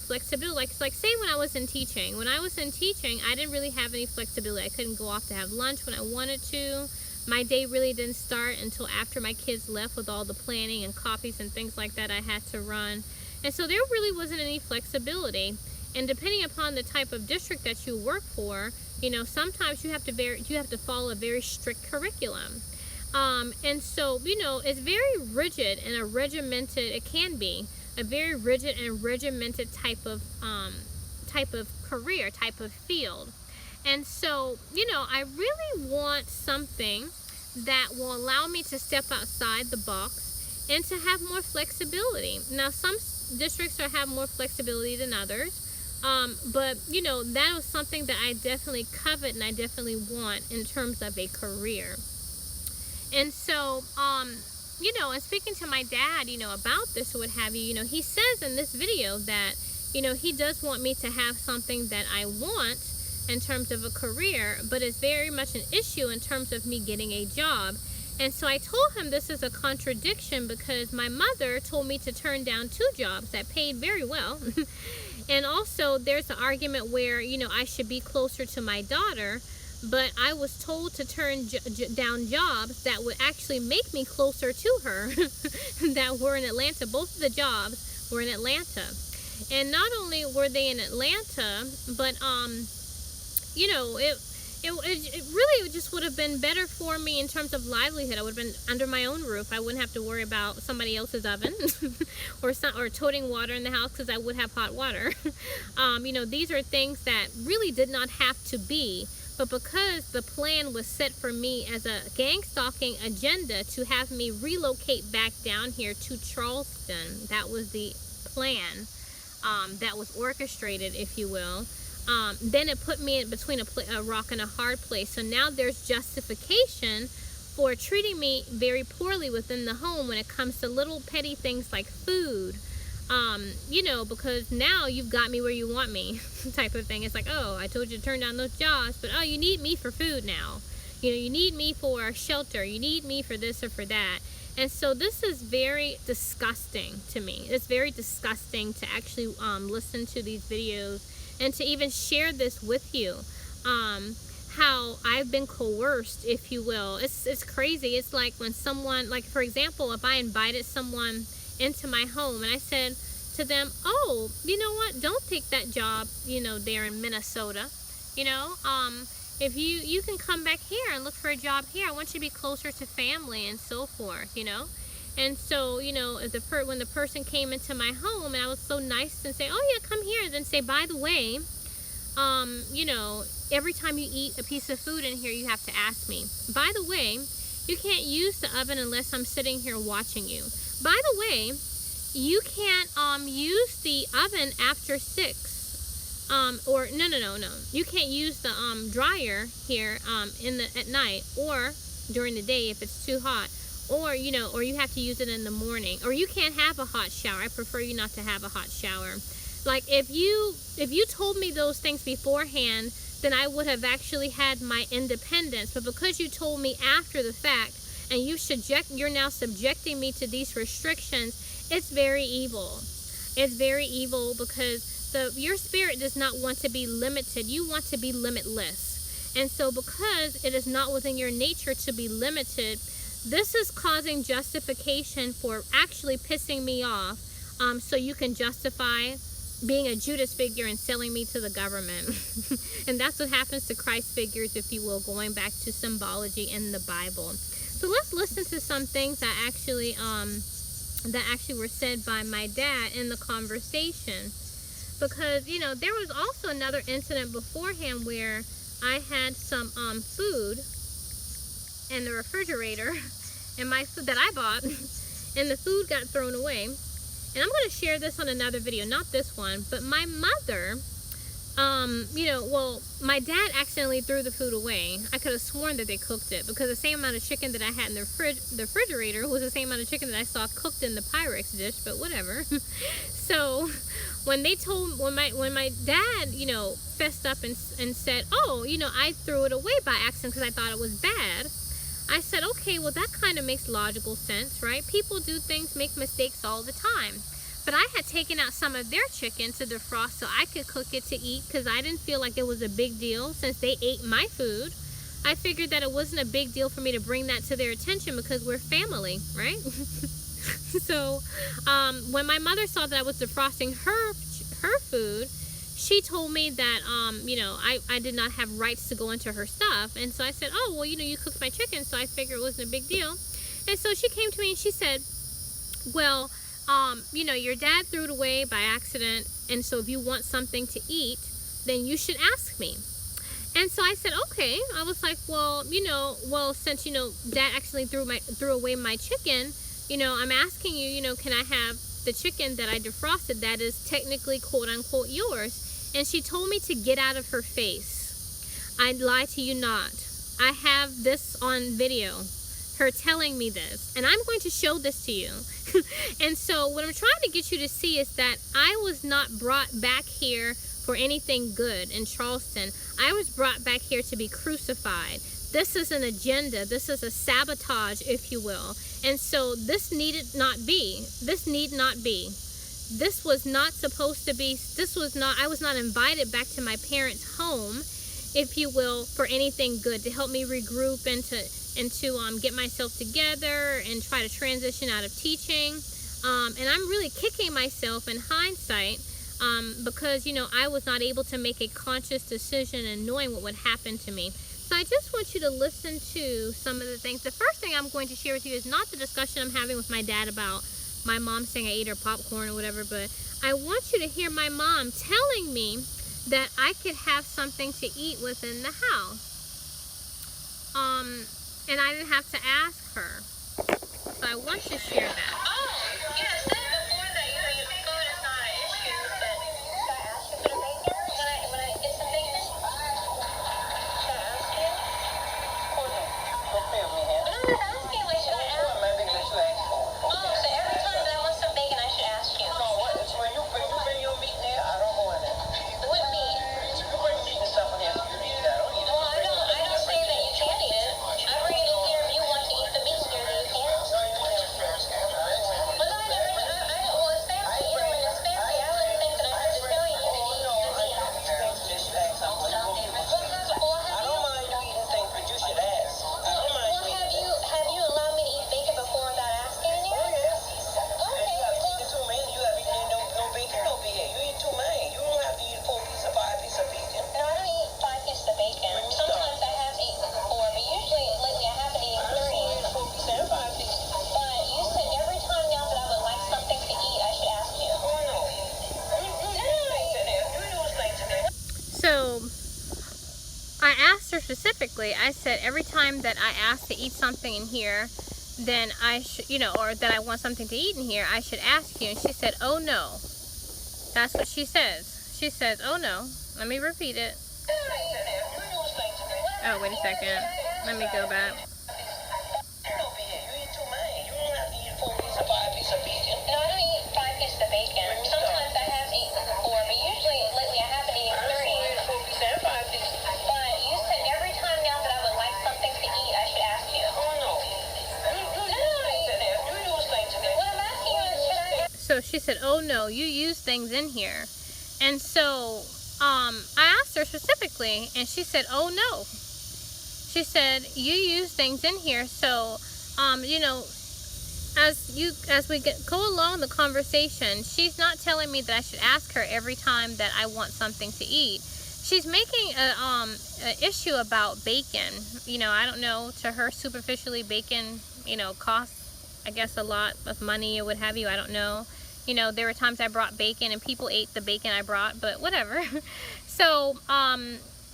Flexibility, like say when I was in teaching. When I was in teaching, I didn't really have any flexibility. I couldn't go off to have lunch when I wanted to. My day really didn't start until after my kids left, with all the planning and copies and things like that I had to run. And so there really wasn't any flexibility. And depending upon the type of district that you work for, sometimes you have to follow a very strict curriculum. And so, it's very rigid and a regimented, it can be a very rigid and regimented type of career, type of field. And so, I really want something that will allow me to step outside the box and to have more flexibility. Now, some districts have more flexibility than others, but that was something that I definitely covet and I definitely want in terms of a career. And so, and speaking to my dad, about this or what have you, he says in this video that, he does want me to have something that I want in terms of a career, but it's very much an issue in terms of me getting a job. And so I told him this is a contradiction, because my mother told me to turn down 2 jobs that paid very well. And also there's an argument where, I should be closer to my daughter, but I was told to turn down jobs that would actually make me closer to her that were in Atlanta. Both of the jobs were in Atlanta. And not only were they in Atlanta, but it really just would have been better for me in terms of livelihood. I would have been under my own roof. I wouldn't have to worry about somebody else's oven or toting water in the house, because I would have hot water. These are things that really did not have to be, but because the plan was set for me as a gang stalking agenda to have me relocate back down here to Charleston, that was the plan that was orchestrated, if you will. Then it put me in between a rock and a hard place. So now there's justification for treating me very poorly within the home when it comes to little petty things like food. Because now you've got me where you want me type of thing. It's like, oh, I told you to turn down those jobs, but oh, you need me for food now. You need me for shelter. You need me for this or for that. And so this is very disgusting to me. It's very disgusting to actually listen to these videos and to even share this with you. How I've been coerced, if you will. It's crazy. It's like when someone, like for example, if I invited someone into my home and I said to them, oh, you know what, don't take that job, there in Minnesota. If you can come back here and look for a job here. I want you to be closer to family and so forth, And so, if when the person came into my home and I was so nice and say, oh yeah, come here, and then say, by the way, every time you eat a piece of food in here, you have to ask me. By the way, you can't use the oven unless I'm sitting here watching you. By the way, you can't use the oven after 6. Or no. You can't use the dryer here at night or during the day if it's too hot. Or you have to use it in the morning. Or you can't have a hot shower. I prefer you not to have a hot shower. Like if you told me those things beforehand, then I would have actually had my independence. But because you told me after the fact, and you're now subjecting me to these restrictions, it's very evil. It's very evil because your spirit does not want to be limited. You want to be limitless. And so because it is not within your nature to be limited, this is causing justification for actually pissing me off, so you can justify being a Judas figure and selling me to the government. And that's what happens to Christ figures, if you will, going back to symbology in the Bible. So let's listen to some things that actually were said by my dad in the conversation. Because, you know, there was also another incident beforehand where I had some food in the refrigerator, and my food that I bought, and the food got thrown away. And I'm going to share this on another video, not this one, but my mother, my dad accidentally threw the food away. I could have sworn that they cooked it, because the same amount of chicken that I had in the refrigerator was the same amount of chicken that I saw cooked in the Pyrex dish, but whatever. So when my dad, fessed up and said, oh, I threw it away by accident because I thought it was bad, I said, okay, well, that kind of makes logical sense, right? People do things, make mistakes all the time. But I had taken out some of their chicken to defrost so I could cook it to eat, because I didn't feel like it was a big deal since they ate my food. I figured that it wasn't a big deal for me to bring that to their attention because we're family, right? So when my mother saw that I was defrosting her food, she told me that, I did not have rights to go into her stuff. And so I said, oh, well, you cooked my chicken, so I figured it wasn't a big deal. And so she came to me and she said, well, your dad threw it away by accident, and so if you want something to eat, then you should ask me. And so I said, okay. I was like, well, since, dad actually threw away my chicken, I'm asking you, can I have the chicken that I defrosted that is technically quote unquote yours? And she told me to get out of her face. I lie to you not. I have this on video, her telling me this, and I'm going to show this to you. And so what I'm trying to get you to see is that I was not brought back here for anything good in Charleston. I was brought back here to be crucified. This is an agenda. This is a sabotage, if you will. And so this need not be. This was not supposed to be. I was not invited back to my parents' home, if you will, for anything good, to help me regroup and to get myself together and try to transition out of teaching. And I'm really kicking myself in hindsight, because, I was not able to make a conscious decision and knowing what would happen to me. So I just want you to listen to some of the things. The first thing I'm going to share with you is not the discussion I'm having with my dad about my mom saying I ate her popcorn or whatever, but I want you to hear my mom telling me that I could have something to eat within the house. And I didn't have to ask her. So I want to share that. Oh, yeah, said before that your food is not an issue, but should I ask you for the bacon? When I get some bacon? Should I ask you? Oh, no. Don't play with me, man. No, I'm just asking, like, should I ask? Oh, so every time that I want some bacon, I should ask you? No, what? When you bring your meat there, I don't go in there. What meat? You bring meat and stuff in here, you eat that. Well, I don't say that you can't eat it. I bring it in here if you want to eat the meat here, then you can. Well, no, well, it's fancy. Even when it's fancy, I wouldn't think that I have to tell you to eat the meat. I don't mind you eating things, but you should ask. I don't mind you eating things. Have you allowed me to eat bacon before without asking you? Oh, yes. Okay, You have to eat it too, man. You have eaten no bacon, no bacon. You eat too, man. You don't have to eat 4 pieces, 5 pieces of bacon. No, I don't eat 5 pieces of bacon. Sometimes I have eaten it before, but usually lately I haven't eaten I just 3. want to eat 4 pieces and 5 pieces. But you said every time now that I would like something to eat, I should ask you. Oh, no. You use things in there. You use things in there. So I asked her specifically, I said, every time that I ask to eat something in here, then I should, or that I want something to eat in here, I should ask you. And she said, oh no. That's what she says. She says, oh no. Let me repeat it. Oh, wait a second. Let me go back. No, I don't eat 5 pieces of bacon. Sometimes I have eaten it before, but usually lately I haven't eaten 3. But you said every time now that I would like something to eat, I should ask you. What I'm asking you is, should I ask? So she said, oh no, you use things in here. And so I asked her specifically, and she said, oh no. she said, you use things in here, so, you know, as we go along the conversation, she's not telling me that I should ask her every time that I want something to eat. She's making a issue about bacon. You know, I don't know, to her superficially bacon, you know, costs, I guess, a lot of money or what have you. I don't know. You know, there were times I brought bacon and people ate the bacon I brought, but whatever. So,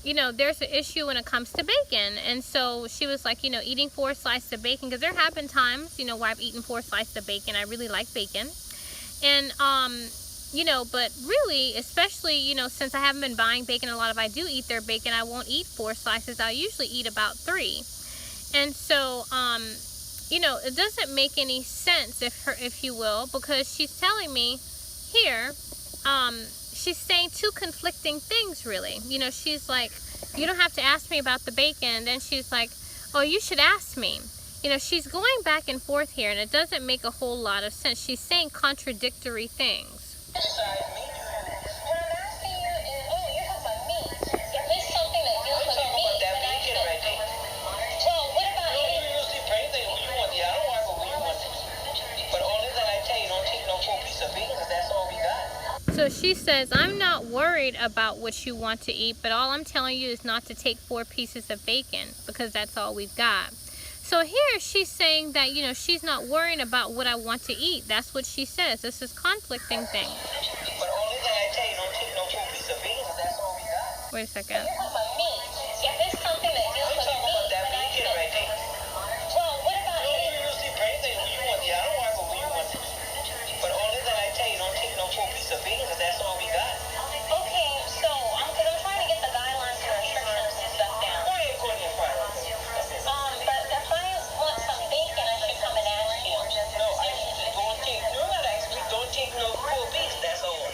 you know, there's an issue when it comes to bacon. And so she was like, you know, eating 4 slices of bacon, because there have been times, you know, where I've eaten 4 slices of bacon. I really like bacon. And, you know, but really, especially, you know, since I haven't been buying bacon a lot, if I do eat their bacon, I won't eat 4 slices. I'll usually eat about 3. And so, you know, it doesn't make any sense, if you will, because she's telling me here, she's saying 2 conflicting things, really. You know, she's like, you don't have to ask me about the bacon. And then she's like, oh, you should ask me. You know, she's going back and forth here, and it doesn't make a whole lot of sense. She's saying contradictory things. Besides meat, what I'm asking you is, oh, you're talking about meat. If it's something that deals with meat, that then I bacon should. right there. Well, what about No, any? you usually bring things when you want. Yeah, I don't want what we want. But only thing I tell you, don't take no 4 pieces of bacon, because that's all we got. So she says, I'm not worried about what you want to eat, but all I'm telling you is not to take 4 pieces of bacon, because that's all we've got. So here she's saying that, you know, she's not worrying about what I want to eat. That's what she says. This is conflicting things. But only thing I tell you, don't take no 4 pieces of bacon, because that's all we got. Wait a second. You're talking about meat. If it's something that deals I'm with talking meat, about that then I bacon should. right there. Well, what about No, any? you usually bring things when you want. Yeah, I don't want what we want. But only thing I tell you, don't take no 4 pieces of bacon, because that's all we got. Okay, so because I'm trying to get the guidelines and restrictions and stuff down. Go ahead, go ahead, fry it. But if I want some bacon, I should come and ask you. No, I just don't take. You're not asking me. Don't take no 4 pieces. That's all.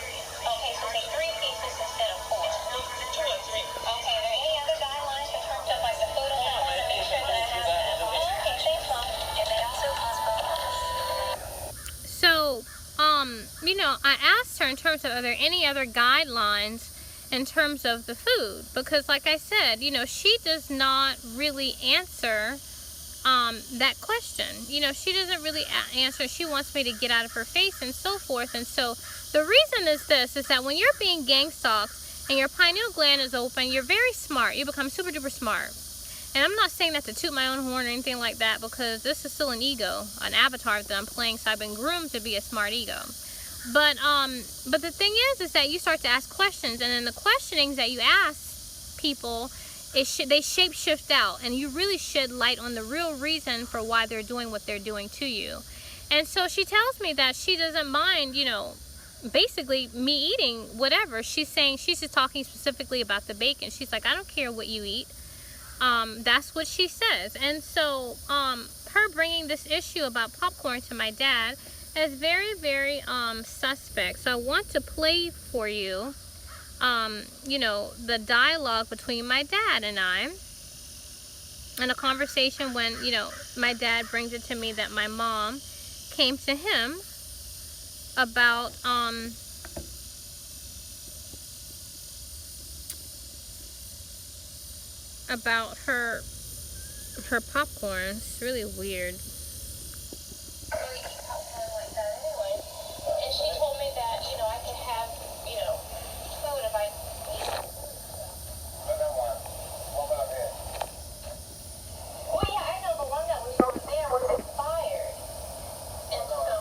Okay, so take 3 pieces instead of 4. 2 or 3. Okay, are there any other guidelines in terms of like the food and health to make sure that I have that? Oh, okay, thanks, Mom. And then also So, you know, I asked her in terms of, are there any other guidelines in terms of the food? Because like I said, you know, she does not really answer that question. You know, she doesn't really answer. She wants me to get out of her face and so forth. And so the reason is this, is that when you're being gang stalked and your pineal gland is open, you're very smart. You become super duper smart. And I'm not saying that to toot my own horn or anything like that, because this is still an ego, an avatar that I'm playing, so I've been groomed to be a smart ego. But the thing is that you start to ask questions, and then the questionings that you ask people, they shape shift out, and you really shed light on the real reason for why they're doing what they're doing to you. And so she tells me that she doesn't mind, you know, basically me eating whatever. She's saying, she's just talking specifically about the bacon. She's like, I don't care what you eat. That's what she says. And so her bringing this issue about popcorn to my dad is very, very suspect. So I want to play for you, you know, the dialogue between my dad and I, and a conversation when, you know, my dad brings it to me that my mom came to him about her popcorn. It's really weird. really eat popcorn like that anyway. And she told me that, you know, I could have, you know, food if I eat. Well, yeah, I know the one that was over there was expired. And so, yeah.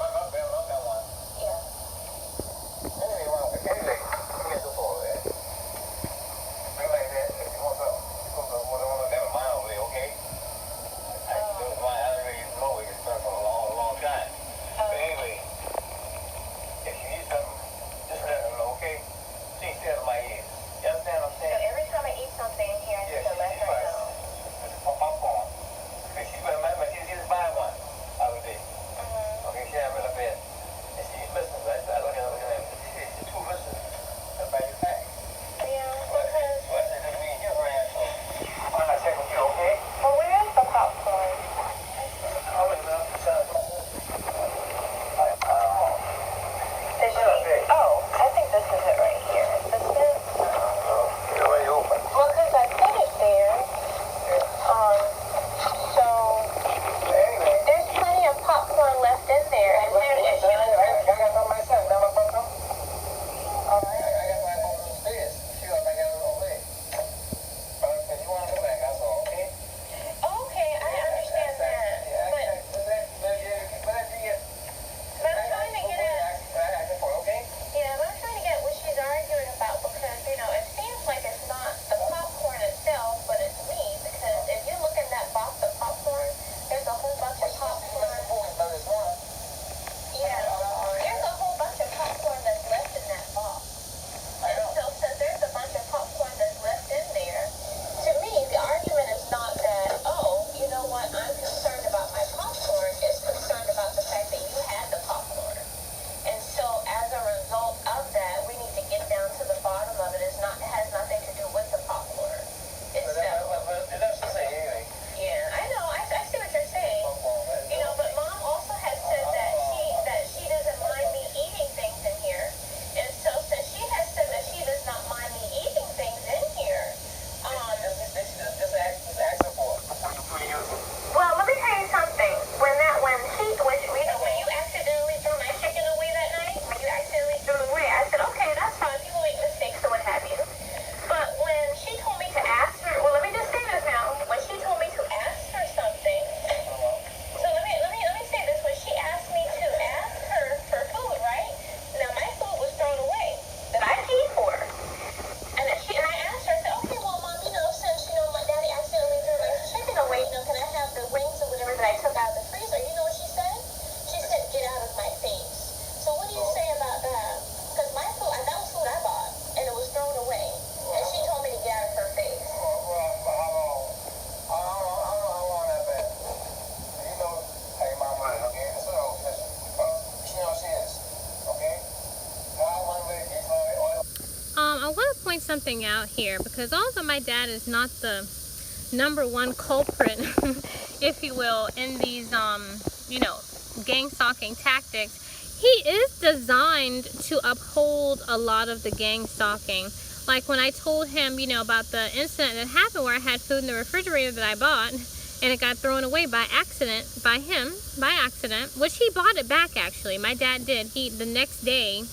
point something out here, because although my dad is not the #1 culprit, if you will, in these, you know, gang stalking tactics, he is designed to uphold a lot of the gang stalking. Like when I told him, you know, about the incident that happened where I had food in the refrigerator that I bought and it got thrown away by accident, by him, by accident, which he bought it back actually. My dad did. The next day,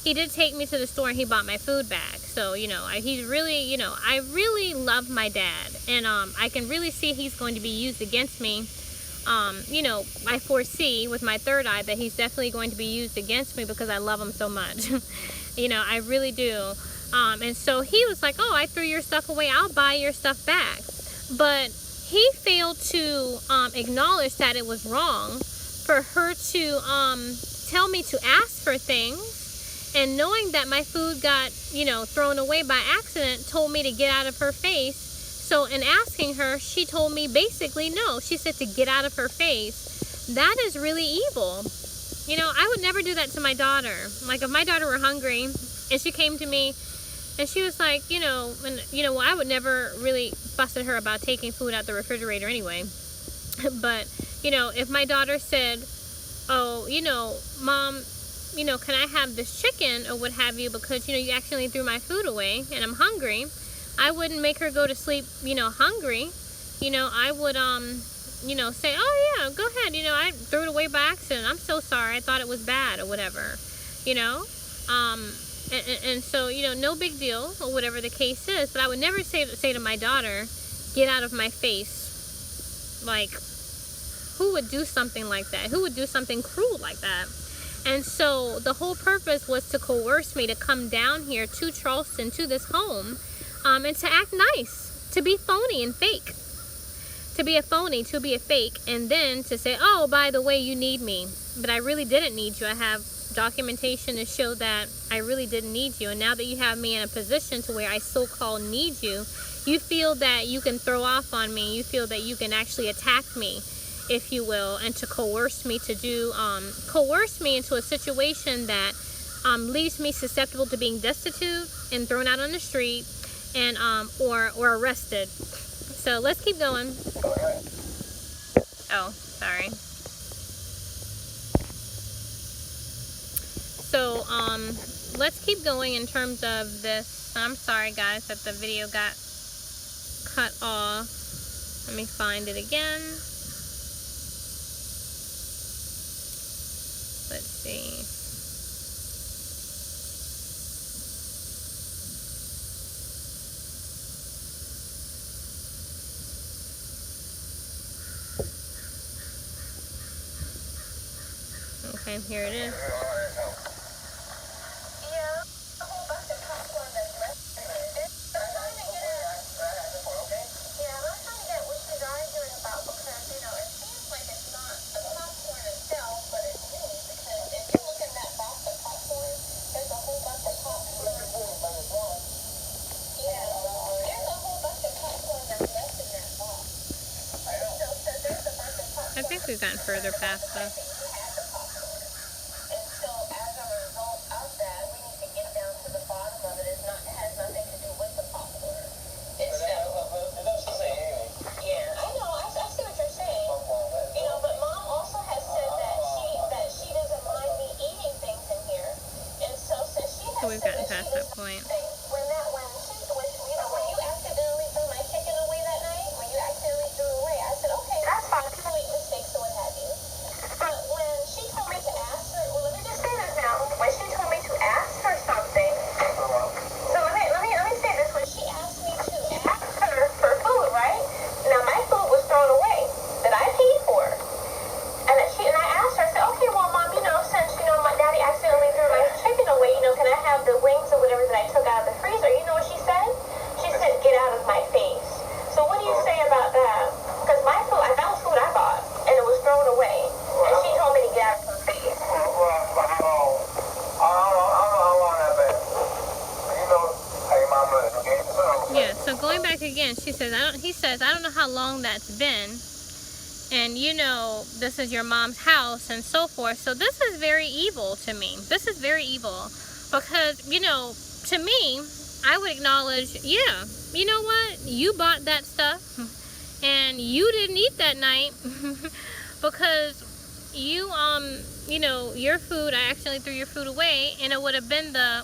he did take me to the store and he bought my food back. So, you know, he's really, you know, I really love my dad. And I can really see he's going to be used against me. You know, I foresee with my third eye that he's definitely going to be used against me because I love him so much. You know, I really do. And so he was like, oh, I threw your stuff away, I'll buy your stuff back. But he failed to acknowledge that it was wrong for her to tell me to ask for things, and knowing that my food got, you know, thrown away by accident, told me to get out of her face. So in asking her, she told me basically no. She said to get out of her face. That is really evil. You know, I would never do that to my daughter. Like if my daughter were hungry and she came to me and she was like, you know, and you know, well, I would never really fuss at her about taking food out the refrigerator anyway. But, you know, if my daughter said, oh, you know, Mom, you know, can I have this chicken or what have you, because, you know, you accidentally threw my food away and I'm hungry, I wouldn't make her go to sleep, you know, hungry. You know, I would, you know, say, oh yeah, go ahead, you know, I threw it away by accident, I'm so sorry, I thought it was bad or whatever, you know. And so, you know, no big deal or whatever the case is, but I would never say to my daughter, get out of my face. Like, who would do something like that? Who would do something cruel like that? And so the whole purpose was to coerce me to come down here to Charleston, to this home, and to act nice, to be phony and fake. To be a phony, to be a fake, and then to say, oh, by the way, you need me. But I really didn't need you. I have documentation to show that I really didn't need you. And now that you have me in a position to where I so-called need you, you feel that you can throw off on me. You feel that you can actually attack me, if you will, and to coerce me to do, coerce me into a situation that leaves me susceptible to being destitute and thrown out on the street and or arrested. So let's keep going. Oh, sorry. So let's keep going in terms of this. I'm sorry guys that the video got cut off. Let me find it again. Let's see. Okay, here it is. I think we've gotten further past this. So we've gotten past that point. Yeah, so going back again, he says, I don't know how long that's been, and you know, this is your mom's house and so forth. So this is very evil to me. This is very evil because, you know, to me, I would acknowledge, yeah, you know what? You bought that stuff and you didn't eat that night because you, you know, your food, I accidentally threw your food away, and it would have been the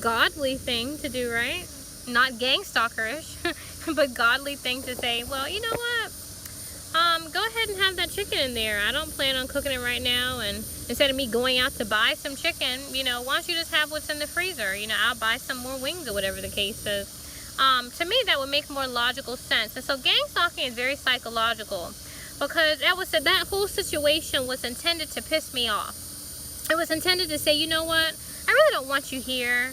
godly thing to do, right? Not gang stalkerish, but godly thing to say, well, you know what? Go ahead and have that chicken in there. I don't plan on cooking it right now, and instead of me going out to buy some chicken, you know, why don't you just have what's in the freezer? You know, I'll buy some more wings or whatever the case is. To me, that would make more logical sense. And so gang stalking is very psychological, because that whole situation was intended to piss me off. It was intended to say, you know what? I really don't want you here.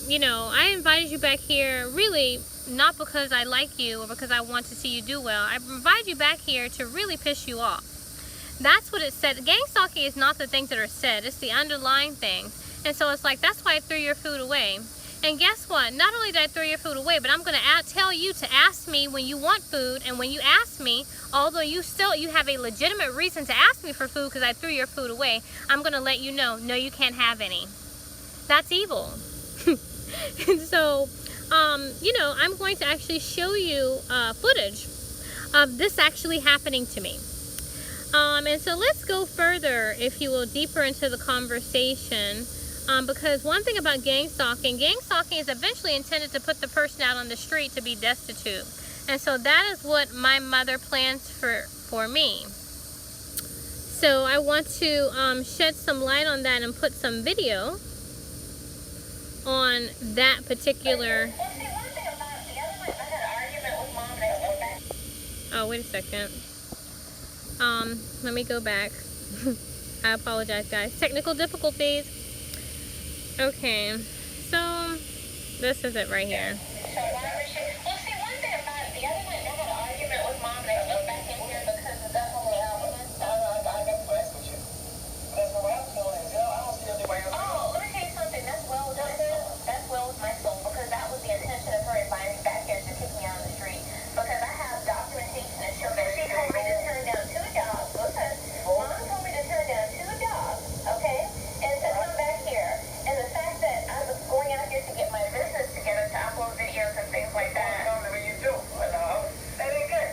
You know, I invited you back here really not because I like you or because I want to see you do well. I invited you back here to really piss you off. That's what it said. Gang stalking is not the things that are said, it's the underlying things. And so it's like, that's why I threw your food away. And guess what? Not only did I throw your food away, but I'm going to tell you to ask me when you want food. And when you ask me, although you have a legitimate reason to ask me for food because I threw your food away, I'm going to let you know, no, you can't have any. That's evil. And so, you know, I'm going to actually show you footage of this actually happening to me. And so let's go further, if you will, deeper into the conversation. Because one thing about gang stalking is eventually intended to put the person out on the street to be destitute. And so that is what my mother plans for me. So I want to shed some light on that and put some video on that particular. Oh, wait a second. Let me go back. I apologize, guys. Technical difficulties. Okay, so this is it right here. So why was she? Well, see, one thing about it, the other night they had an argument with Mom. They came back in here because of that whole element. I got to ask with you. Because what I'm doing is, I don't see anybody else. Oh, let me tell you something. That's well with my soul. That's well with my soul, because that was the intention of her inviting me back here to kick me out of the street. Because I have documentation that shows that she told me to turn down 2 jobs. Listen, Mom told me to turn down 2 jobs, okay, and to come back here. And the fact that I was going out here to get my business together to upload videos and things like that. You do. That ain't good.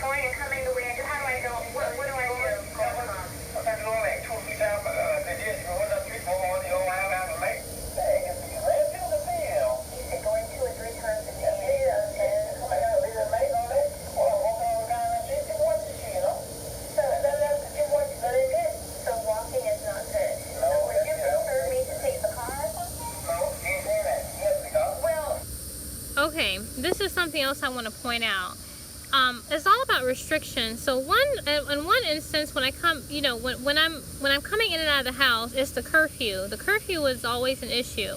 Going and coming the way I do. How do I go? What do I do? I'm doing like 2 or 3 times, but they did. You went up 3, 4 more, you don't have to make. Hey, it's the red pill to feel. You said going 2 or 3 times a day. Yeah, I got to leave it late on it. Or walk on the guy and say, you want this shit, you know? So that's what you want, but it is. So walking is not good. So would you prefer me to take the car or something? No, you ain't saying that. You have to go. Well, Okay, this is something else I want to point out. It's all about restrictions. So in one instance, when I come, you know, when I'm coming in and out of the house, it's the curfew. The curfew is always an issue.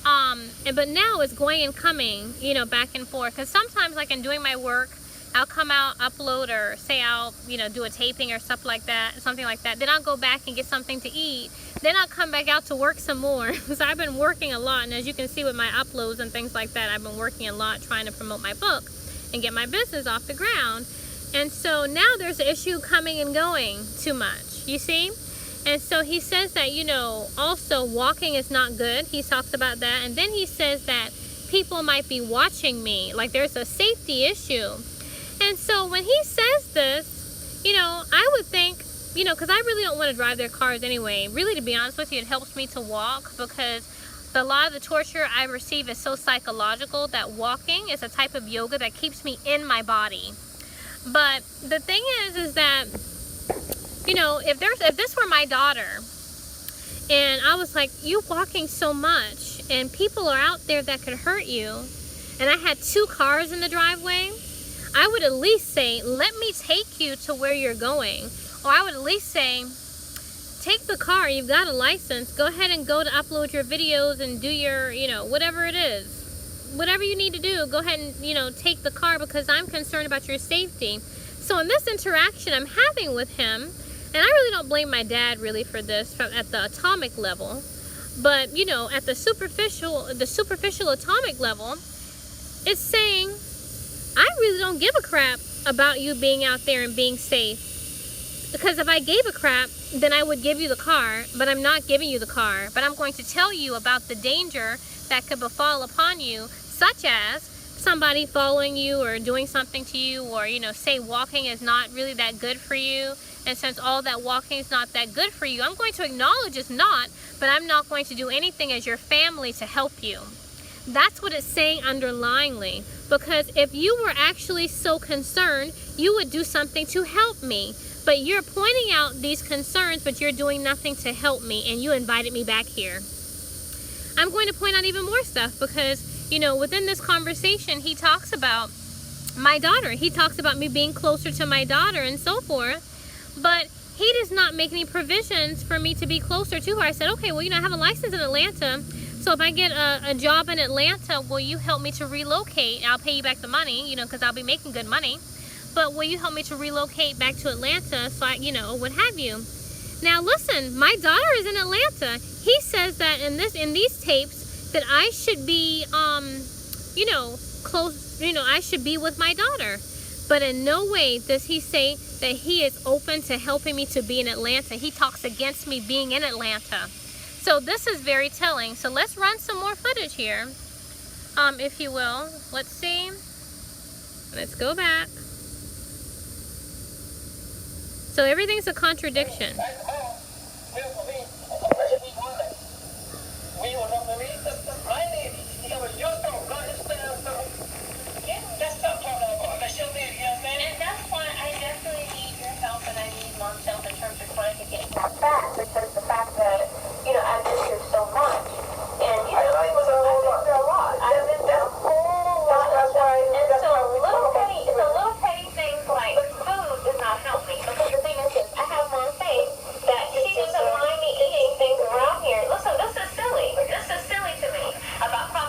But now it's going and coming, you know, back and forth. Because sometimes, like in doing my work, I'll come out, upload, or say I'll, you know, do a taping or stuff like that, something like that. Then I'll go back and get something to eat. Then I'll come back out to work some more. So I've been working a lot, and as you can see with my uploads and things like that, I've been working a lot trying to promote my book and get my business off the ground. And so now there's an issue coming and going too much, you see? And so he says that, you know, also walking is not good. He talks about that. And then he says that people might be watching me, like there's a safety issue. And so when he says this, you know, I would think, you know, because I really don't want to drive their cars anyway. Really, to be honest with you, it helps me to walk, because a lot of the torture I receive is so psychological that walking is a type of yoga that keeps me in my body. But the thing is that, you know, if this were my daughter, and I was like, you walking so much, and people are out there that could hurt you, and I had 2 cars in the driveway, I would at least say, let me take you to where you're going. Or I would at least say, take the car, you've got a license, go ahead and go to upload your videos and do your, you know, whatever it is. Whatever you need to do, go ahead and, you know, take the car, because I'm concerned about your safety. So in this interaction I'm having with him, and I really don't blame my dad really for this at the atomic level, but, you know, at the superficial atomic level, it's saying, I really don't give a crap about you being out there and being safe. Because if I gave a crap, then I would give you the car, but I'm not giving you the car. But I'm going to tell you about the danger that could befall upon you, such as somebody following you or doing something to you, or, you know, say walking is not really that good for you. And since all that walking is not that good for you, I'm going to acknowledge it's not, but I'm not going to do anything as your family to help you. That's what it's saying underlyingly. Because if you were actually so concerned, you would do something to help me. But you're pointing out these concerns, but you're doing nothing to help me, and you invited me back here. I'm going to point out even more stuff because, you know, within this conversation, he talks about my daughter. He talks about me being closer to my daughter and so forth. But he does not make any provisions for me to be closer to her. I said, okay, well, you know, I have a license in Atlanta. So if I get a job in Atlanta, will you help me to relocate? I'll pay you back the money, you know, because I'll be making good money. But will you help me to relocate back to Atlanta so I, you know, what have you? Now listen, my daughter is in Atlanta. He says that in these tapes that I should be, you know, close, you know, I should be with my daughter. But in no way does he say that he is open to helping me to be in Atlanta. He talks against me being in Atlanta. So this is very telling. So let's run some more footage here, if you will. Let's see. Let's go back. So everything's a contradiction. Because the fact that, you know, I've been through so much, and you know, I've been through a lot. I've been through a whole lot of stuff, and so little petty things like food does not help me. Because the thing is this, I have more faith that she doesn't mind me eating things around here. Listen, this is silly. This is silly to me.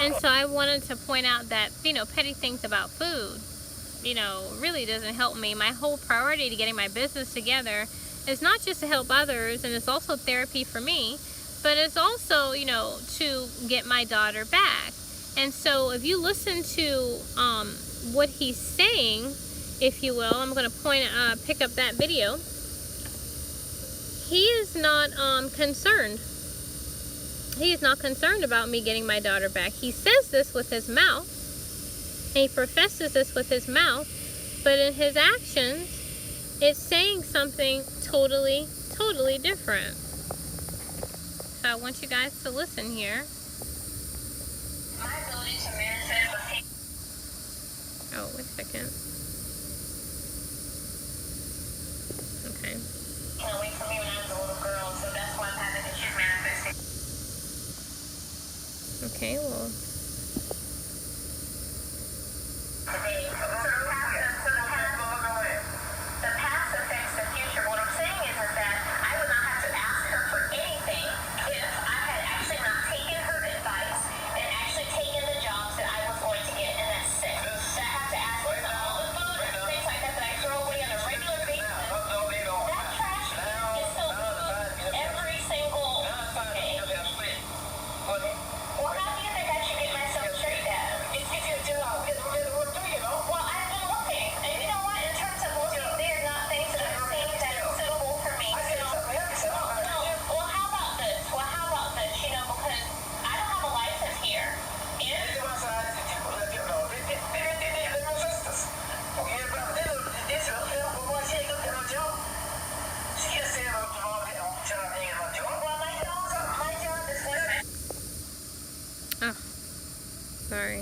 And so I wanted to point out that, you know, petty things about food, you know, really doesn't help me. My whole priority to getting my business together is not just to help others, and it's also therapy for me, but it's also, you know, to get my daughter back. And so if you listen to what he's saying, if you will, I'm going to pick up that video. He is not concerned. He is not concerned about me getting my daughter back. He says this with his mouth, and he professes this with his mouth, but in his actions, it's saying something totally different. So I want you guys to listen here. My ability to manifest. Oh, wait a second. Okay. Can't wait for me when I was a little girl, so that's why I'm having to choose manifesting. Okay, well. Oh, sorry.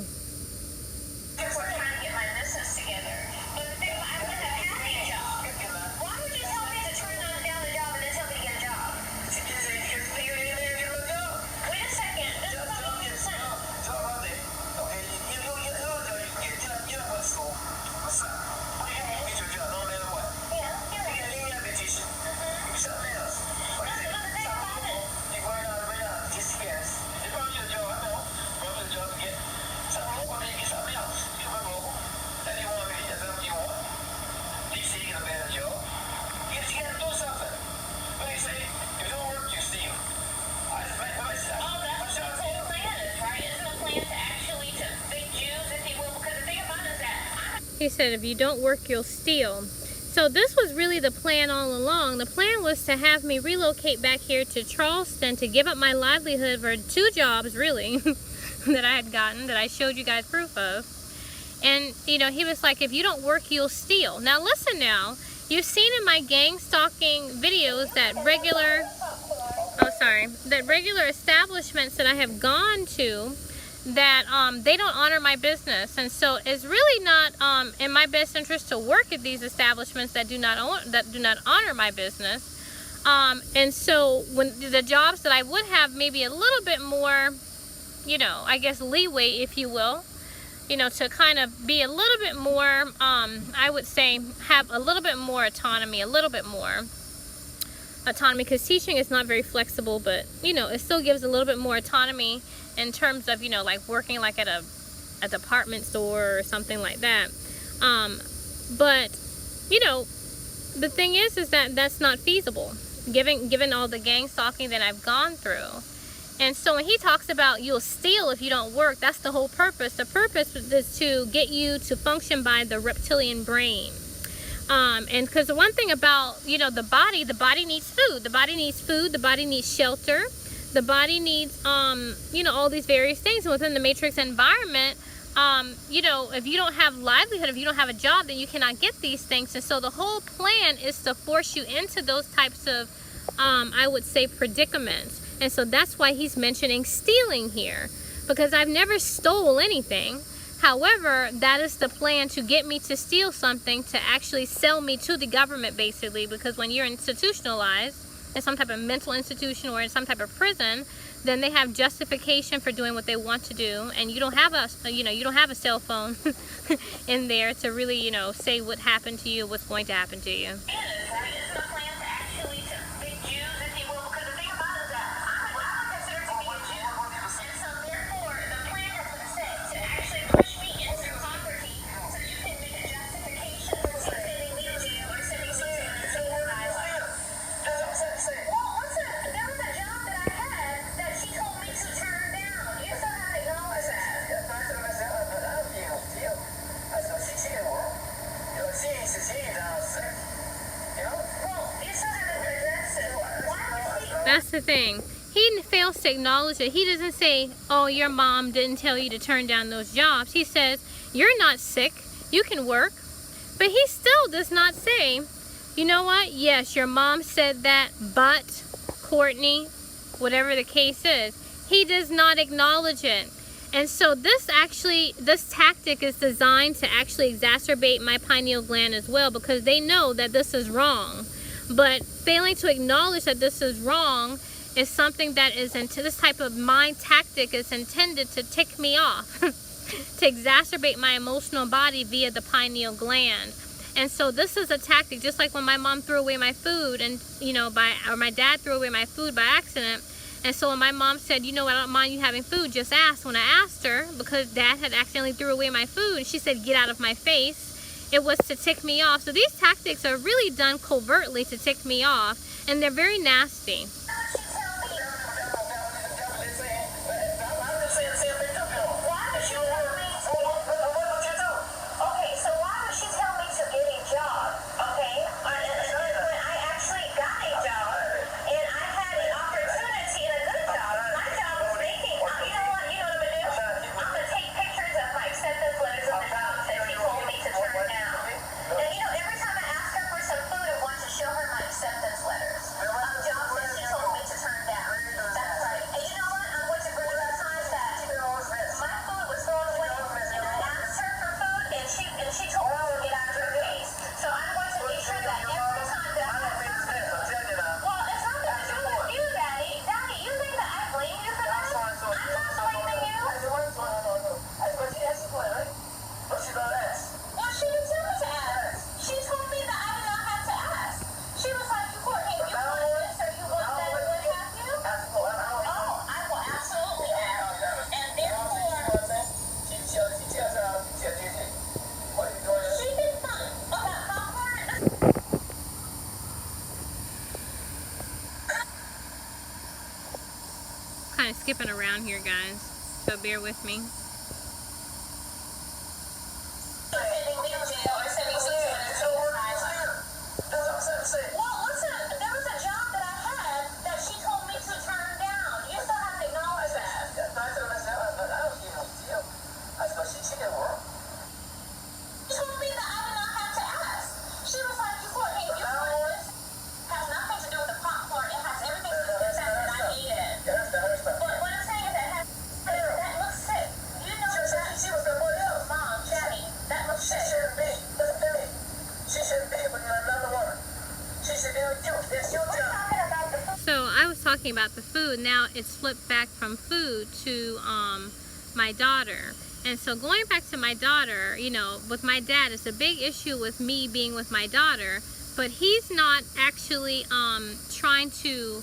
He said, if you don't work, you'll steal. So so this was really the plan all along. The plan was to have me relocate back here to Charleston to give up my livelihood for 2 jobs, really, that I had gotten, that I showed you guys proof of. And, you know, he was like, if you don't work, you'll steal. Now, listen now. You've seen in my gang stalking videos that regular establishments that I have gone to, that they don't honor my business. And so it's really not in my best interest to work at these establishments that do not honor my business. And so when the jobs that I would have maybe a little bit more, you know, I guess leeway, if you will, you know, to kind of be a little bit more, I would say, have a little bit more autonomy, because teaching is not very flexible, but, you know, it still gives a little bit more autonomy in terms of, you know, like working like at a department store or something like that. But, you know, the thing is that that's not feasible, given all the gang stalking that I've gone through. And so when he talks about you'll steal if you don't work, that's the whole purpose. The purpose is to get you to function by the reptilian brain. And because the one thing about, you know, the body needs food. The body needs food. The body needs shelter. The body needs, you know, all these various things. And within the matrix environment, you know, if you don't have livelihood, if you don't have a job, then you cannot get these things. And so the whole plan is to force you into those types of, I would say, predicaments. And so that's why he's mentioning stealing here, because I've never stole anything. However, that is the plan, to get me to steal something, to actually sell me to the government, basically, because when you're institutionalized in some type of mental institution or in some type of prison, then they have justification for doing what they want to do, and you don't have a cell phone in there to really, you know, say what happened to you, what's going to happen to you. That's the thing. He fails to acknowledge it. He doesn't say, oh, your mom didn't tell you to turn down those jobs. He says, you're not sick. You can work. But he still does not say, you know what? Yes, your mom said that, but Courtney, whatever the case is, he does not acknowledge it. And so this tactic is designed to actually exacerbate my pineal gland as well, because they know that this is wrong. But failing to acknowledge that this is wrong is something that is into this type of mind tactic is intended to tick me off, to exacerbate my emotional body via the pineal gland. And so this is a tactic, just like when my mom threw away my food, and you know, or my dad threw away my food by accident. And so when my mom said, you know, I don't mind you having food, just ask. When I asked her, because dad had accidentally threw away my food, she said, get out of my face. It was to tick me off. So these tactics are really done covertly to tick me off, and they're very nasty. Kind of skipping around here, guys, so bear with me. talking about the food, now it's flipped back from food to my daughter. And so going back to my daughter, you know, with my dad, it's a big issue with me being with my daughter, but he's not actually trying to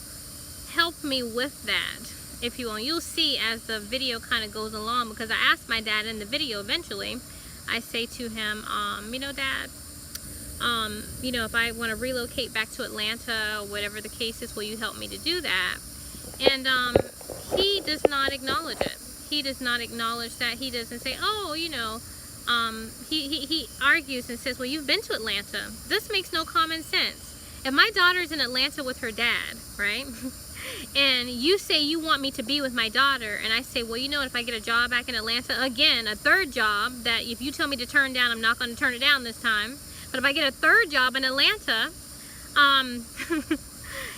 help me with that, if you will. You'll see as the video kind of goes along, because I asked my dad in the video eventually, I say to him, you know, Dad, you know, if I want to relocate back to Atlanta or whatever the case is, will you help me to do that? And he does not acknowledge it. He does not acknowledge that. He doesn't say, oh, you know, he argues and says, well, you've been to Atlanta. This makes no common sense. If my daughter's in Atlanta with her dad, right? And you say you want me to be with my daughter, and I say, well, you know, if I get a job back in Atlanta, again, a third job that if you tell me to turn down, I'm not going to turn it down this time. But if I get a third job in Atlanta,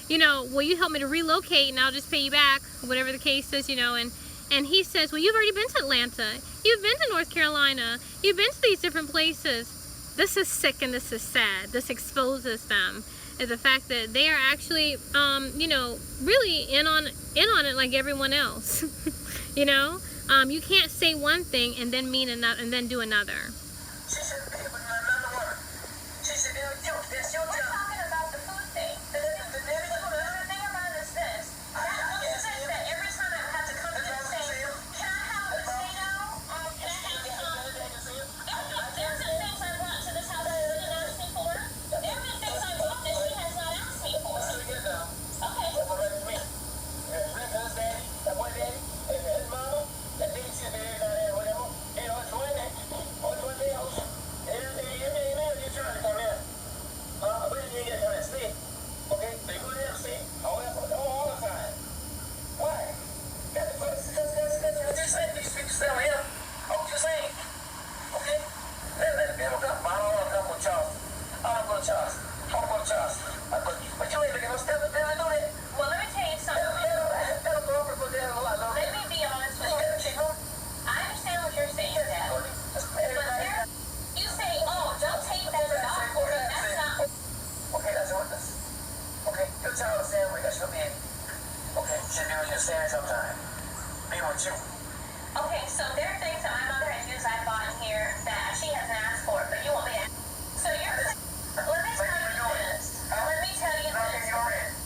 you know, will you help me to relocate and I'll just pay you back, whatever the case is, you know? And he says, well, you've already been to Atlanta. You've been to North Carolina. You've been to these different places. This is sick and this is sad. This exposes them. Is the fact that they are actually, you know, really in on it like everyone else. You know, you can't say one thing and then mean another and then do another. She should be with another woman. She should be with you. That's your job. We're talking about the food thing. The thing about it is this. That says that every time I have to come to this thing, can I have a potato? Can I have some? There have been things I brought to this house that she didn't ask me for. There have been things I brought that she has not asked me for. Okay. That boy daddy, and his mama, that thing she did, whatever, you know, it's one day, one day else. Every email you're trying to come in. But you get to stay. Okay? They go there and stay. All the time. Why? Because you just said these people still here. I was just saying. Okay? Let the people come. I don't want to come with Charles. I don't go to Charles. I don't go to Charles. But you ain't looking no step up there and do that. Well, let me tell you something. Let me be honest with you. I understand what you're saying, Dad. But you say, oh, don't take that dog for me. That's not. Okay, that's what this. Okay, your child is saying that's your baby. Okay, she'll be with you Saturday sometime. Be with you. Okay, so there are things that my mother has used I bought in here that she hasn't asked for, but you want me to ask. So you're. Let me tell you this. Let me tell you this.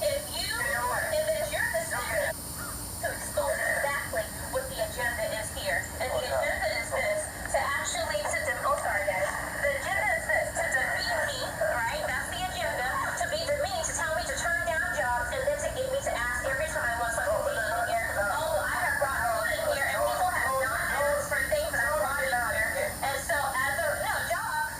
If it is your decision to expose exactly what the agenda is here, and the agenda is this, to actually, oh, sorry guys. The agenda is this, to demean me, right? That's the agenda, to be demeaning, to tell me to turn down jobs, and then to get me to ask every time I want something to eat in here. Oh, well, I have brought food in here, and people have not asked for things that I brought in here. And so, as a, no, job,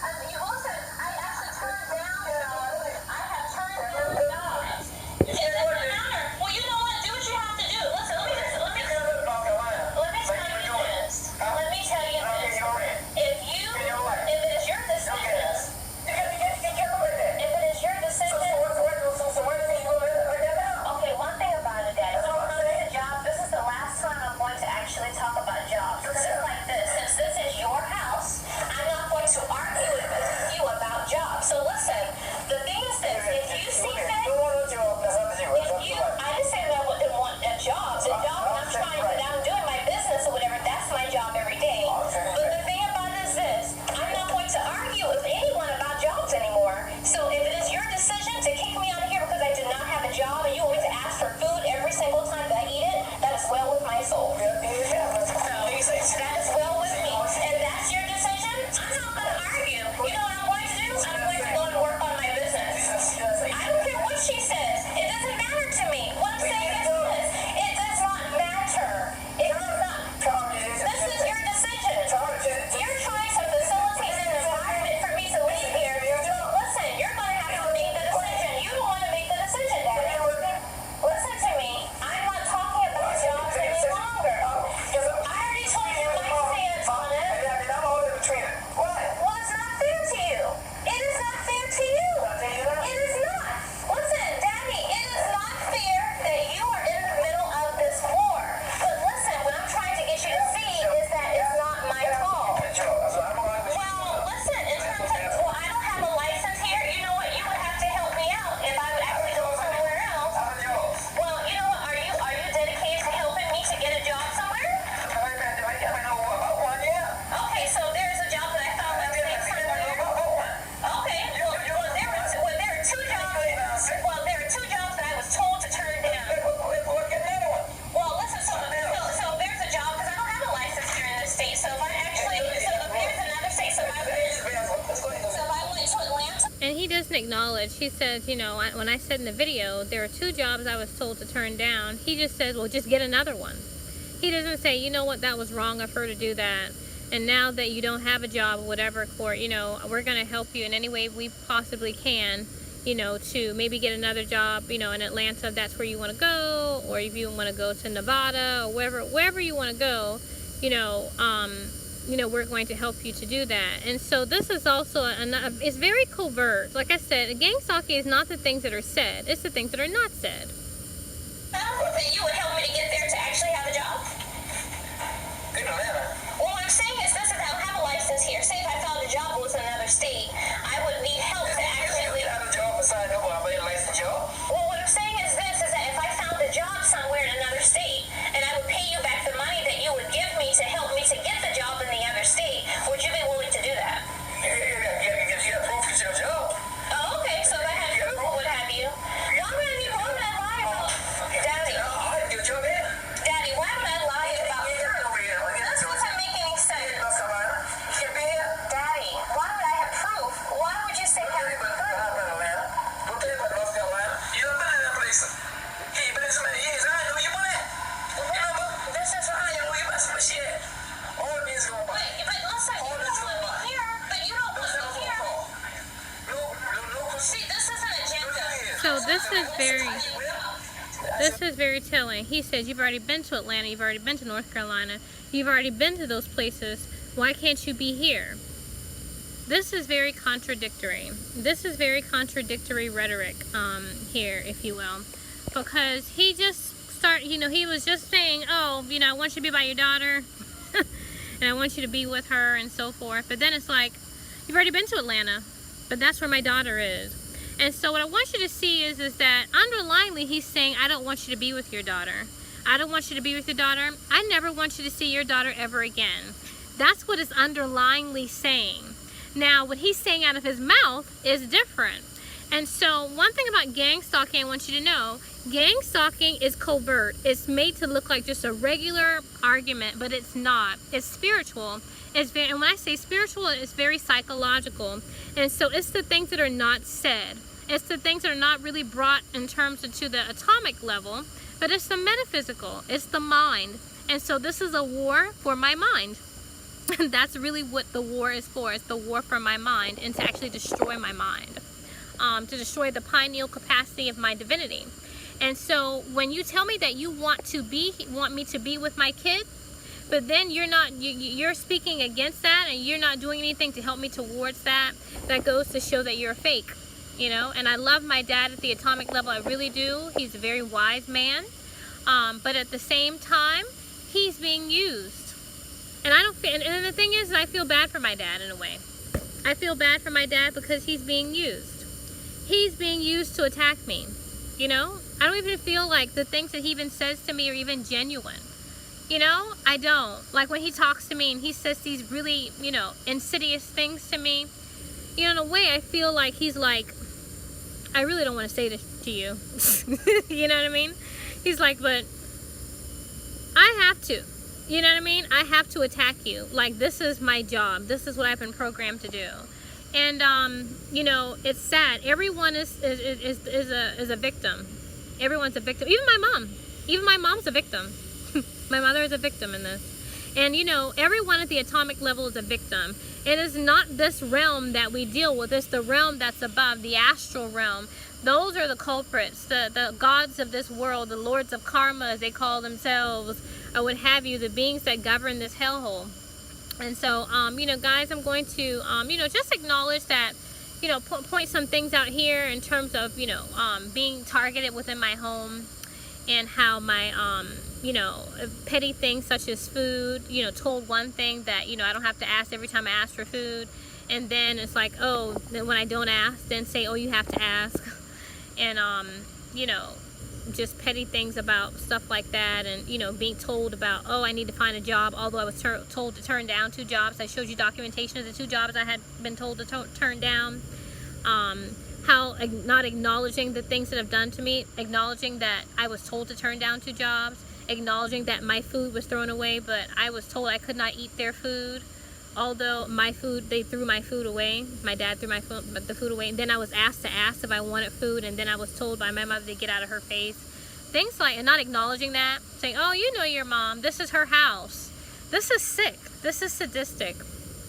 acknowledge, he says, you know, when I said in the video, there are 2 jobs I was told to turn down, he just said, well, just get another one. He doesn't say, you know what, that was wrong of her to do that. And now that you don't have a job or whatever, court, you know, we're going to help you in any way we possibly can, you know, to maybe get another job, you know, in Atlanta, if that's where you want to go, or if you want to go to Nevada, or wherever you want to go, you know, we're going to help you to do that. And so this is also, it's very covert. Like I said, gang stalking is not the things that are said, it's the things that are not said. That you would help me to get there to actually have a job? In Atlanta. Well, what I'm saying is this: is I don't have a license here. Say if I found a job that was in another state, I would need help to actually. You have a job beside no one, but a licensed job. Well, what I'm saying is this: is that if I found a job somewhere in another state, and I would pay you back the money that you would give me to help me to get the job in the other state, would you be willing to do that? You got proof it's your job. Oh, okay. So if I had proof, what have you? Why would I lie about? Daddy, I'll get a job here. Daddy, why would I lie about? This doesn't make any sense. Daddy, why would I have proof? Why would you say have proof? This is wait, but listen, you don't want me here, but you don't want me here. See, this is an agenda. So this is very telling. He says, you've already been to Atlanta, you've already been to North Carolina, you've already been to those places, why can't you be here? This is very contradictory. This is very contradictory rhetoric here, if you will, because he just he was just saying, oh, you know, I want you to be by your daughter and I want you to be with her and so forth, but then it's like, you've already been to Atlanta, but that's where my daughter is. And so what I want you to see is that underlyingly he's saying, I don't want you to be with your daughter. I don't want you to be with your daughter. I never want you to see your daughter ever again. That's what is underlyingly saying. Now, what he's saying out of his mouth is different. And so one thing about gang stalking I want you to know, gang stalking is covert. It's made to look like just a regular argument, but it's not. It's spiritual. And when I say spiritual, it's very psychological. And so it's the things that are not said. It's the things that are not really brought in terms into the atomic level, but it's the metaphysical. It's the mind. And so this is a war for my mind. And that's really what the war is for. It's the war for my mind and to actually destroy my mind. To destroy the pineal capacity of my divinity. And so when you tell me that you want me to be with my kid, but then you're speaking against that and you're not doing anything to help me towards that, that goes to show that you're a fake, you know. And I love my dad at the atomic level, I really do. He's a very wise man, but at the same time he's being used, and I don't feel, and the thing is, I feel bad for my dad in a way. I feel bad for my dad because he's being used. He's being used to attack me, you know. I don't even feel like the things that he even says to me are even genuine. You know, I don't. Like when he talks to me and he says these really, you know, insidious things to me, you know, in a way I feel like he's like, I really don't want to say this to you. You know what I mean? He's like, but I have to. You know what I mean? I have to attack you. Like, this is my job. This is what I've been programmed to do. And, you know, it's sad. Everyone is a victim. Everyone's a victim. Even my mom. Even my mom's a victim. My mother is a victim in this. And you know, everyone at the atomic level is a victim. It is not this realm that we deal with. It's the realm that's above, the astral realm. Those are the culprits, the gods of this world, the lords of karma, as they call themselves, or what have you, the beings that govern this hellhole. And so, you know, guys, I'm going to, you know, just acknowledge that, you know, point some things out here in terms of, you know, being targeted within my home, and how my, you know, petty things such as food, you know, told one thing that, you know, I don't have to ask every time I ask for food. And then it's like, oh, then when I don't ask, then say, oh, you have to ask. And, you know, just petty things about stuff like that. And, you know, being told about, oh, I need to find a job, although I was told to turn down 2 jobs. I showed you documentation of the 2 jobs I had been told to turn down. How not acknowledging the things that have done to me, acknowledging that I was told to turn down 2 jobs, acknowledging that my food was thrown away, but I was told I could not eat their food. although my food, they threw my food away. My dad threw the food away, and then I was asked to ask if I wanted food, and then I was told by my mother to get out of her face. Things like, and not acknowledging that, saying, oh, you know your mom, this is her house. This is sick, this is sadistic.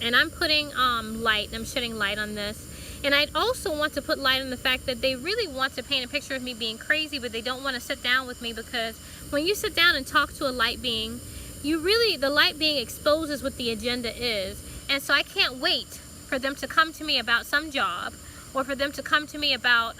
And I'm putting light, I'm shedding light on this. And I'd also want to put light on the fact that they really want to paint a picture of me being crazy, but they don't want to sit down with me, because when you sit down and talk to a light being, the light being exposes what the agenda is. And so I can't wait for them to come to me about some job, or for them to come to me about,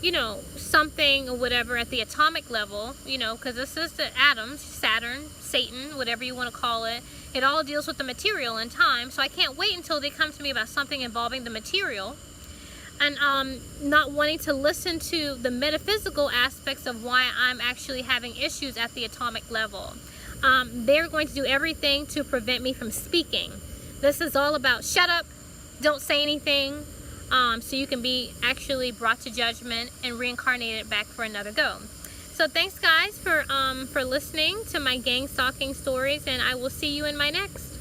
you know, something or whatever at the atomic level, you know, because this is the atoms, Saturn, Satan, whatever you want to call it. It all deals with the material and time. So I can't wait until they come to me about something involving the material, and not wanting to listen to the metaphysical aspects of why I'm actually having issues at the atomic level. They're going to do everything to prevent me from speaking. This is all about shut up, don't say anything, so you can be actually brought to judgment and reincarnated back for another go. So thanks guys for listening to my gang stalking stories, and I will see you in my next.